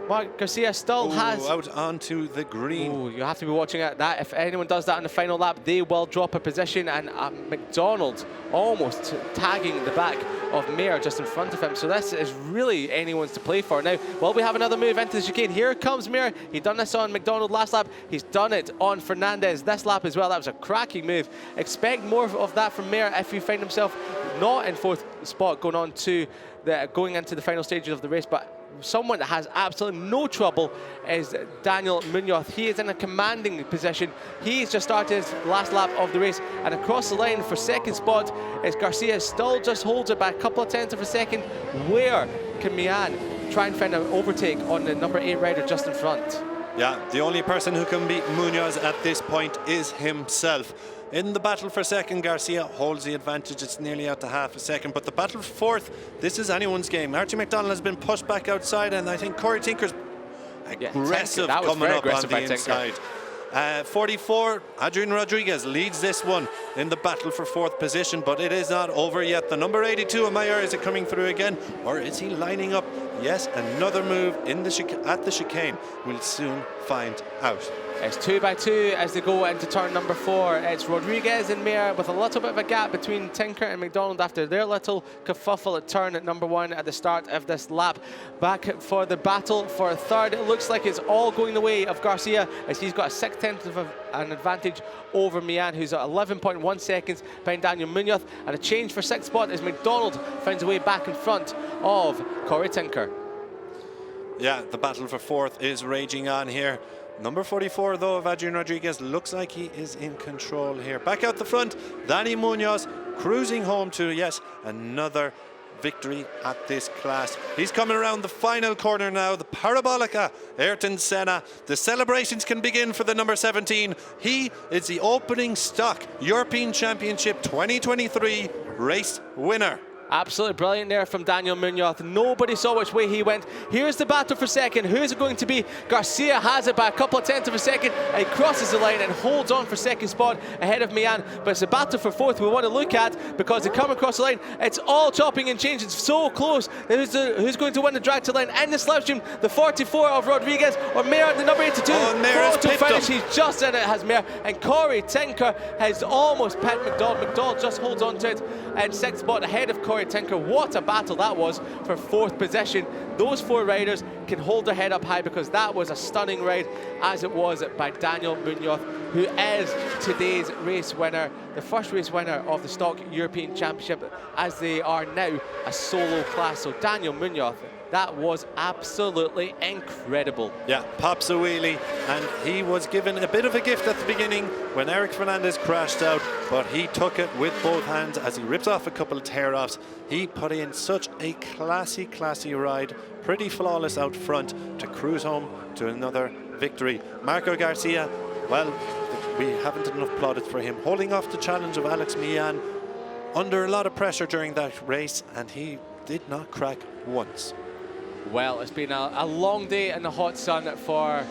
Marc Garcia still has... out onto the green. Ooh, you have to be watching at that. If anyone does that on the final lap, they will drop a position, and McDonald almost tagging the back of Mayer just in front of him. So this is really anyone's to play for. Now, will we have another move into the chicane? Here comes Mayer. He done this on McDonald last lap. He's done it on Fernandez this lap as well. That was a cracking move. Expect more of that from Mayer if you find himself not in 4th spot going into the final stages of the race, but someone that has absolutely no trouble is Daniel Munoz. He is in a commanding position. He's just started his last lap of the race, and across the line for second spot is Garcia. Still just holds it by a couple of tenths of a second. Where can Mian try and find an overtake on the number 8 rider just in front? Yeah, the only person who can beat Munoz at this point is himself. In the battle for second, Garcia holds the advantage. It's nearly out to half a second. But the battle for fourth, this is anyone's game. Archie McDonald has been pushed back outside, and I think Corey Tinker's aggressive coming up on the inside. 44, Adrian Rodriguez leads this one in the battle for fourth position, but it is not over yet. The number 82, Amaya, is it coming through again, or is he lining up? Yes, another move in the at the chicane. We'll soon find out. It's 2 by 2 as they go into turn number 4. It's Rodriguez and Mayer with a little bit of a gap between Tinker and McDonald after their little kerfuffle at turn number 1 at the start of this lap. Back for the battle for third. It looks like it's all going the way of Garcia as he's got a 6/10 of an advantage over Mian, who's at 11.1 seconds behind Daniel Munoz. And a change for 6th spot as McDonald finds a way back in front of Corey Tinker. Yeah, the battle for fourth is raging on here. Number 44, though, of Adrian Rodriguez looks like he is in control here. Back out the front, Danny Munoz cruising home to, yes, another victory at this class. He's coming around the final corner now, the Parabolica, Ayrton Senna. The celebrations can begin for the number 17. He is the opening stock European Championship 2023 race winner. Absolutely brilliant there from Daniel Munoz. Nobody saw which way he went. Here's the battle for second. Who's it going to be? Garcia has it by a couple of tenths of a second. He crosses the line and holds on for second spot ahead of Mian. But it's the battle for fourth we want to look at because they come across the line. It's all chopping and changing. It's so close. Who's going to win the drag to line in the slipstream? The 44 of Rodriguez or Mayer, the number 82. Oh, Mayer's to finish. up. He's just in it, has Mayer. And Corey Tinker has almost pet McDonald. McDonald just holds on to it. And sixth spot ahead of Corey Tinker. What a battle that was for fourth position. Those 4 riders can hold their head up high because that was a stunning ride, as it was by Daniel Munoz, who is today's race winner, the first race winner of the Stock European Championship, as they are now a solo class. So Daniel Munoz, that was absolutely incredible. Yeah, pops a wheelie, and he was given a bit of a gift at the beginning when Eric Fernandez crashed out, but he took it with both hands as he ripped off a couple of tear-offs. He put in such a classy ride, pretty flawless out front to cruise home to another victory. Marco Garcia, well, we haven't enough plaudits for him, holding off the challenge of Alex Mian under a lot of pressure during that race, and he did not crack once. Well, it's been a long day in the hot sun for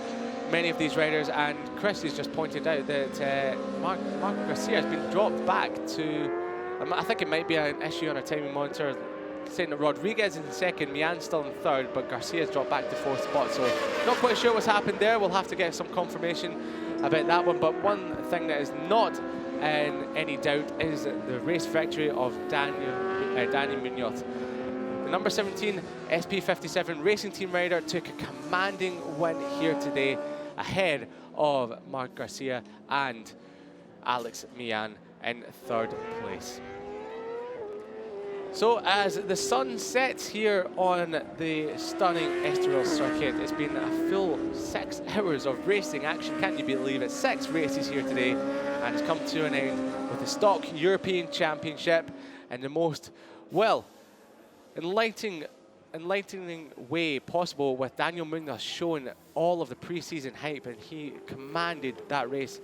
many of these riders, and Chris has just pointed out that Marco Garcia has been dropped back to, I think it might be an issue on our timing monitor, saying that Rodriguez is in second, Mian's still in third, but Garcia's dropped back to 4th spot, so not quite sure what's happened there. We'll have to get some confirmation about that one, but one thing that is not in any doubt is the race victory of Danny Munoz. The number 17 SP57 Racing Team rider took a commanding win here today ahead of Marc Garcia and Alex Mian in 3rd place. So as the sun sets here on the stunning Estoril circuit, it's been a full 6 hours of racing action. Can you believe it? 6 races here today, and it's come to an end with the Stock European Championship and the most, well, enlightening way possible, with Daniel Munoz showing all of the pre-season hype, and he commanded that race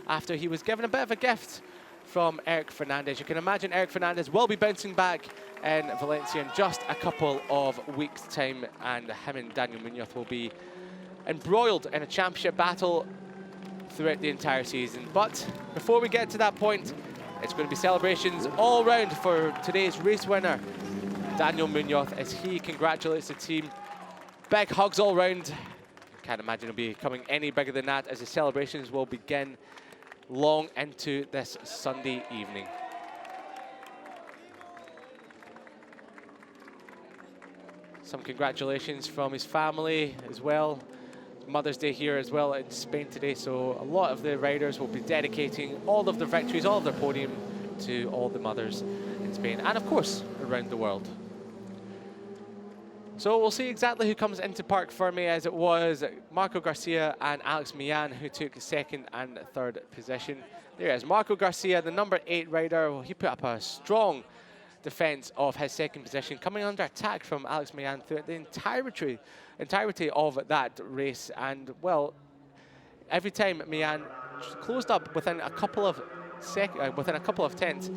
after he was given a bit of a gift from Eric Fernandez. You can imagine Eric Fernandez will be bouncing back in Valencia in just a couple of weeks' time, and him and Daniel Munoz will be embroiled in a championship battle throughout the entire season. But before we get to that point, it's going to be celebrations all round for today's race winner, Daniel Munoz, as he congratulates the team. Big hugs all round. Can't imagine it'll be coming any bigger than that, as the celebrations will begin long into this Sunday evening. Some congratulations from his family as well. Mother's Day here as well in Spain today, so a lot of the riders will be dedicating all of their victories, all of their podium, to all the mothers in Spain and of course around the world. So we'll see exactly who comes into Parc Ferme, as it was Marco Garcia and Alex Millan who took second and third position. There he is, Marco Garcia, the number 8 rider. Well, he put up a strong defense of his second position, coming under attack from Alex Millan throughout the entirety of that race. And well, every time Millan closed up within a couple of tenths,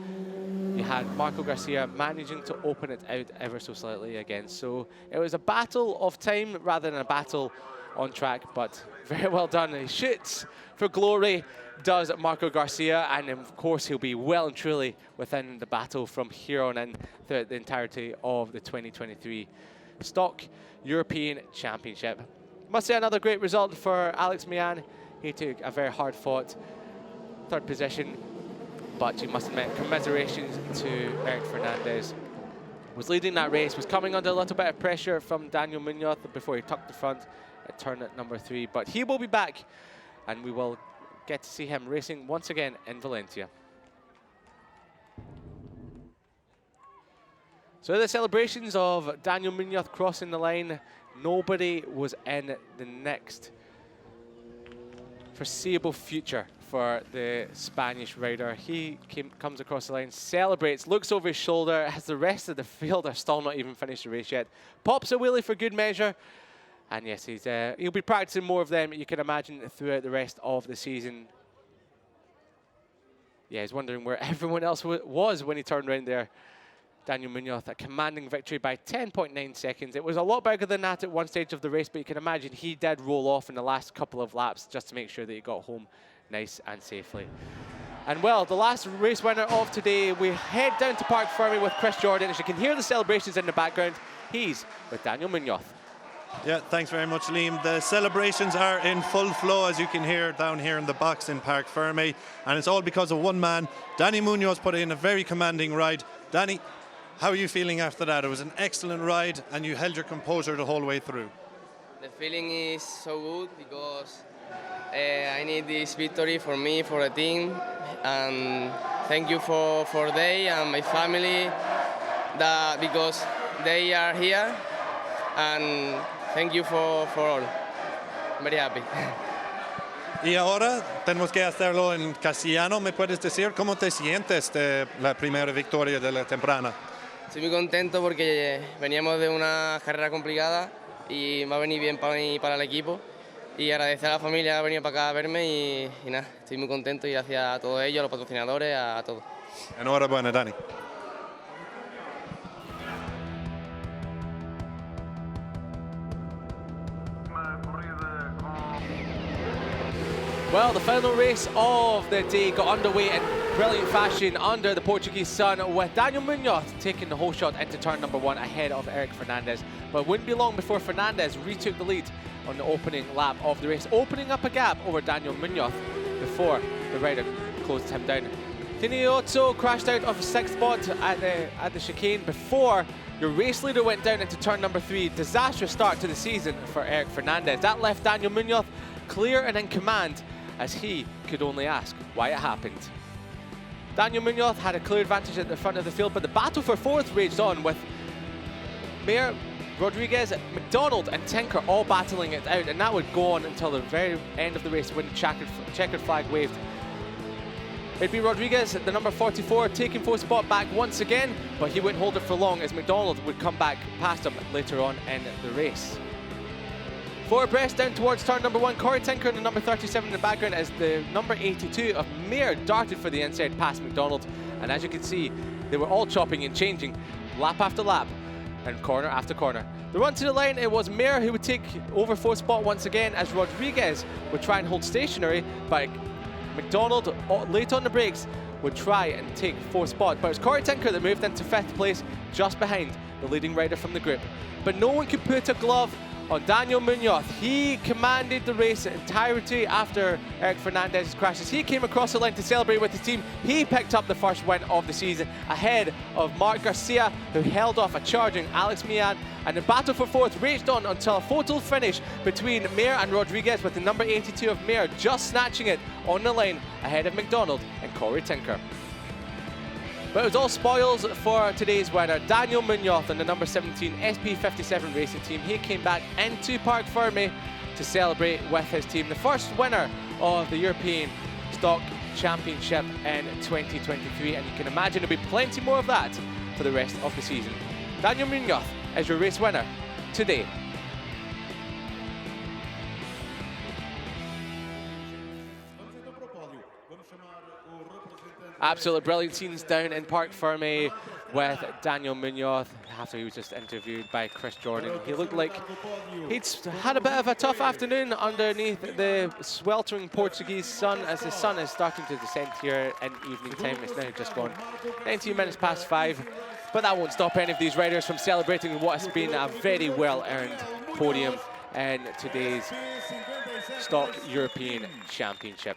you had Marco Garcia managing to open it out ever so slightly again. So it was a battle of time rather than a battle on track, but very well done. He shoots for glory, does Marco Garcia, and of course he'll be well and truly within the battle from here on in throughout the entirety of the 2023 Stock European Championship. Must say another great result for Alex Millan. He took a very hard-fought third position, but you must admit, commiserations to Eric Fernandez. Was leading that race, was coming under a little bit of pressure from Daniel Munoz before he tucked the front at turn at number 3. But he will be back, and we will get to see him racing once again in Valencia. So the celebrations of Daniel Munoz crossing the line, nobody was in the next foreseeable future for the Spanish rider. He comes across the line, celebrates, looks over his shoulder as the rest of the field are still not even finished the race yet. Pops a wheelie for good measure. And yes, he'll be practicing more of them, you can imagine, throughout the rest of the season. Yeah, he's wondering where everyone else was when he turned around there. Daniel Munoz, a commanding victory by 10.9 seconds. It was a lot bigger than that at one stage of the race, but you can imagine he did roll off in the last couple of laps just to make sure that he got home nice and safely. And well, the last race winner of today, we head down to Parc Ferme with Chris Jordan. As you can hear the celebrations in the background, he's with Daniel Munoz. Yeah, thanks very much, Liam. The celebrations are in full flow, as you can hear down here in the box in Parc Ferme, and it's all because of one man. Danny Munoz put in a very commanding ride. Danny, how are you feeling after that? It was an excellent ride, and you held your composure the whole way through. The feeling is so good because I need this victory for me, for the team, and thank you for they and my family, because they are here, and thank you for all. I'm very happy. Y ahora tenemos que hacerlo en castellano. ¿Me puedes decir cómo te sientes de la primera victoria de la temprana? Estoy muy contento porque veníamos de una carrera complicada y va a venir bien para mí y para el equipo. Y agradecer a la familia que ha venido para acá a verme y nada, estoy muy contento y gracias a todos ellos, a los patrocinadores, a todos. Enhorabuena, Dani. Well, the final race of the day got underway in brilliant fashion under the Portuguese sun, with Daniel Munoz taking the whole shot into turn number 1 ahead of Eric Fernandez. But it wouldn't be long before Fernandez retook the lead on the opening lap of the race, opening up a gap over Daniel Munoz before the rider closed him down. Finetwork crashed out of the 6th spot at the chicane before your race leader went down into turn number 3. Disastrous start to the season for Eric Fernandez. That left Daniel Munoz clear and in command, as he could only ask why it happened. Daniel Munoz had a clear advantage at the front of the field, but the battle for 4th raged on, with Mayer, Rodriguez, McDonald and Tinker all battling it out, and that would go on until the very end of the race when the checkered flag waved. It'd be Rodriguez, the number 44, taking 4th spot back once again, but he wouldn't hold it for long, as McDonald would come back past him later on in the race. 4 abreast down towards turn number 1, Corey Tinker and the number 37 in the background, as the number 82 of Mayer darted for the inside past McDonald. And as you can see, they were all chopping and changing lap after lap and corner after corner. The run to the line, it was Mayer who would take over 4th spot once again, as Rodriguez would try and hold stationary, but McDonald, late on the brakes, would try and take 4th spot. But it was Corey Tinker that moved into 5th place, just behind the leading rider from the group. But no one could put a glove on Daniel Munoz. He commanded the race entirety after Eric Fernandez's crashes. He came across the line to celebrate with his team. He picked up the first win of the season ahead of Marc Garcia, who held off a charging Alex Millan, and the battle for 4th raged on until a photo finish between Mayer and Rodriguez, with the number 82 of Mayer just snatching it on the line ahead of McDonald and Corey Tinker. But it was all spoils for today's winner, Daniel Munoz and the number 17 SP57 racing team. He came back into Parc Fermé to celebrate with his team. The first winner of the European Stock Championship in 2023, and you can imagine there'll be plenty more of that for the rest of the season. Daniel Munoz is your race winner today. Absolutely brilliant scenes down in Parc Fermé with Daniel Munoz after he was just interviewed by Chris Jordan. He looked like he'd had a bit of a tough afternoon underneath the sweltering Portuguese sun, as the sun is starting to descend here in evening time. It's now just gone 19 minutes past 5, but that won't stop any of these riders from celebrating what has been a very well-earned podium in today's Stock European Championship.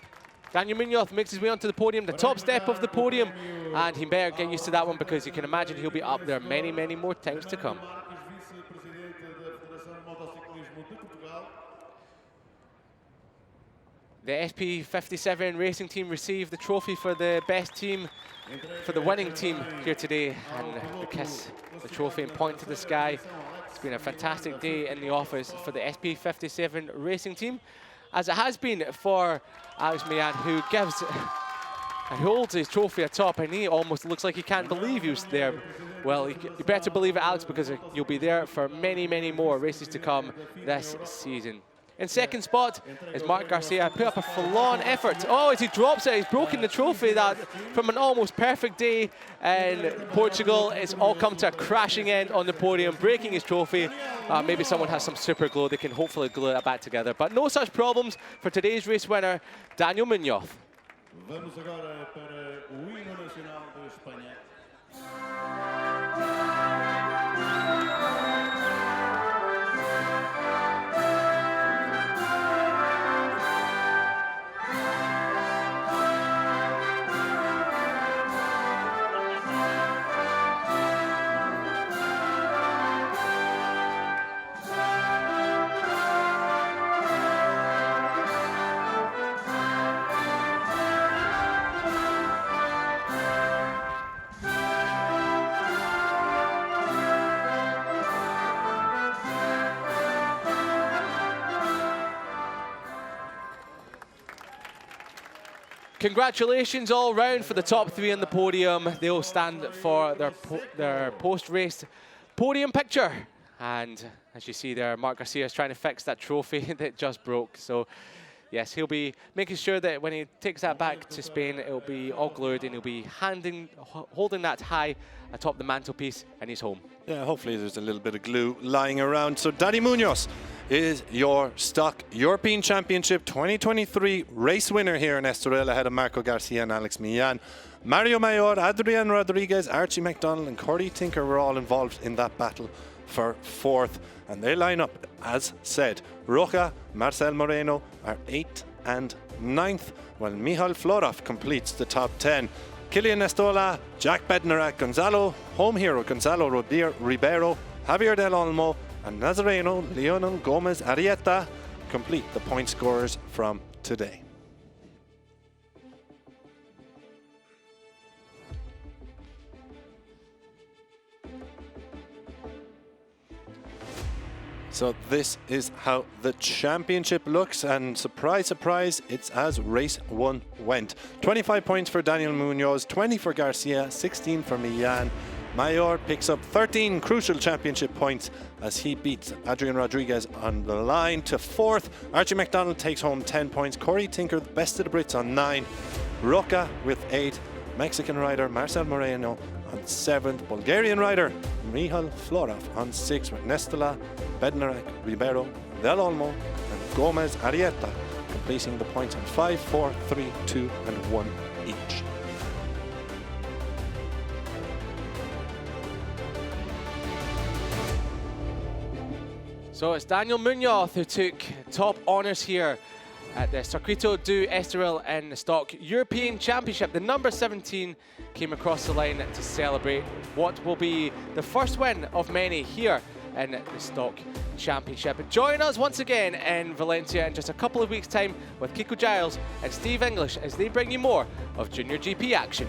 Daniel Munoz makes his way onto the podium, the top step of the podium, and he better get used to that one because you can imagine he'll be up there many, many more times to come. The SP57 racing team received the trophy for the best team, for the winning team here today, and they kiss the trophy and point to the sky. It's been a fantastic day in the office for the SP57 racing team, as it has been for Alex Mayan, who gives and holds his trophy atop, and he almost looks like he can't believe he was there. Well, you better believe it, Alex, because you'll be there for many, many more races to come this season. In second spot is Marc Garcia, put up a full-on effort. Oh, as he drops it, he's broken the trophy that from an almost perfect day in Portugal. It's all come to a crashing end on the podium, breaking his trophy. Maybe someone has some super glue, they can hopefully glue that back together. But no such problems for today's race winner, Daniel Munoz. Vamos agora para o hino nacional de Espanha. Congratulations all round for the top three on the podium. They'll stand for their post-race podium picture. And as you see there, Marc Garcia is trying to fix that trophy that just broke. So yes, he'll be making sure that when he takes that back to Spain, it'll be all glued and he'll be holding that high atop the mantelpiece in his home. Yeah, hopefully there's a little bit of glue lying around. So Dani Munoz is your Stock European Championship 2023 race winner here in Estoril, ahead of Marco Garcia and Alex Millan. Mario Mayor, Adrian Rodriguez, Archie McDonald and Corey Tinker were all involved in that battle for fourth. And they line up, as said. Roca, Marcel Moreno are 8th and 9th, while Michal Florov completes the top 10. Kilian Estola, Jack Bednarak, Gonzalo, home hero Gonzalo Ribeiro, Javier Del Olmo, and Nazareno Leonel Gomez Arieta complete the point scorers from today. So this is how the championship looks, and surprise, surprise, it's as race one went. 25 points for Daniel Munoz, 20 for Garcia, 16 for Millan. Mayor picks up 13 crucial championship points as he beats Adrian Rodriguez on the line to 4th. Archie McDonald takes home 10 points. Corey Tinker, the best of the Brits, on 9. Roca with 8. Mexican rider Marcel Moreno on 7th. Bulgarian rider Michal Florov on 6th, with Nestola, Bednarak, Ribeiro, Del Olmo and Gomez Arieta completing the points on 5, 4, 3, 2 and 1 each. So it's Daniel Munoz who took top honours here at the Circuito do Estoril in the Stock European Championship. The number 17 came across the line to celebrate what will be the first win of many here in the Stock Championship. Join us once again in Valencia in just a couple of weeks' time with Kiko Giles and Steve English as they bring you more of JuniorGP action.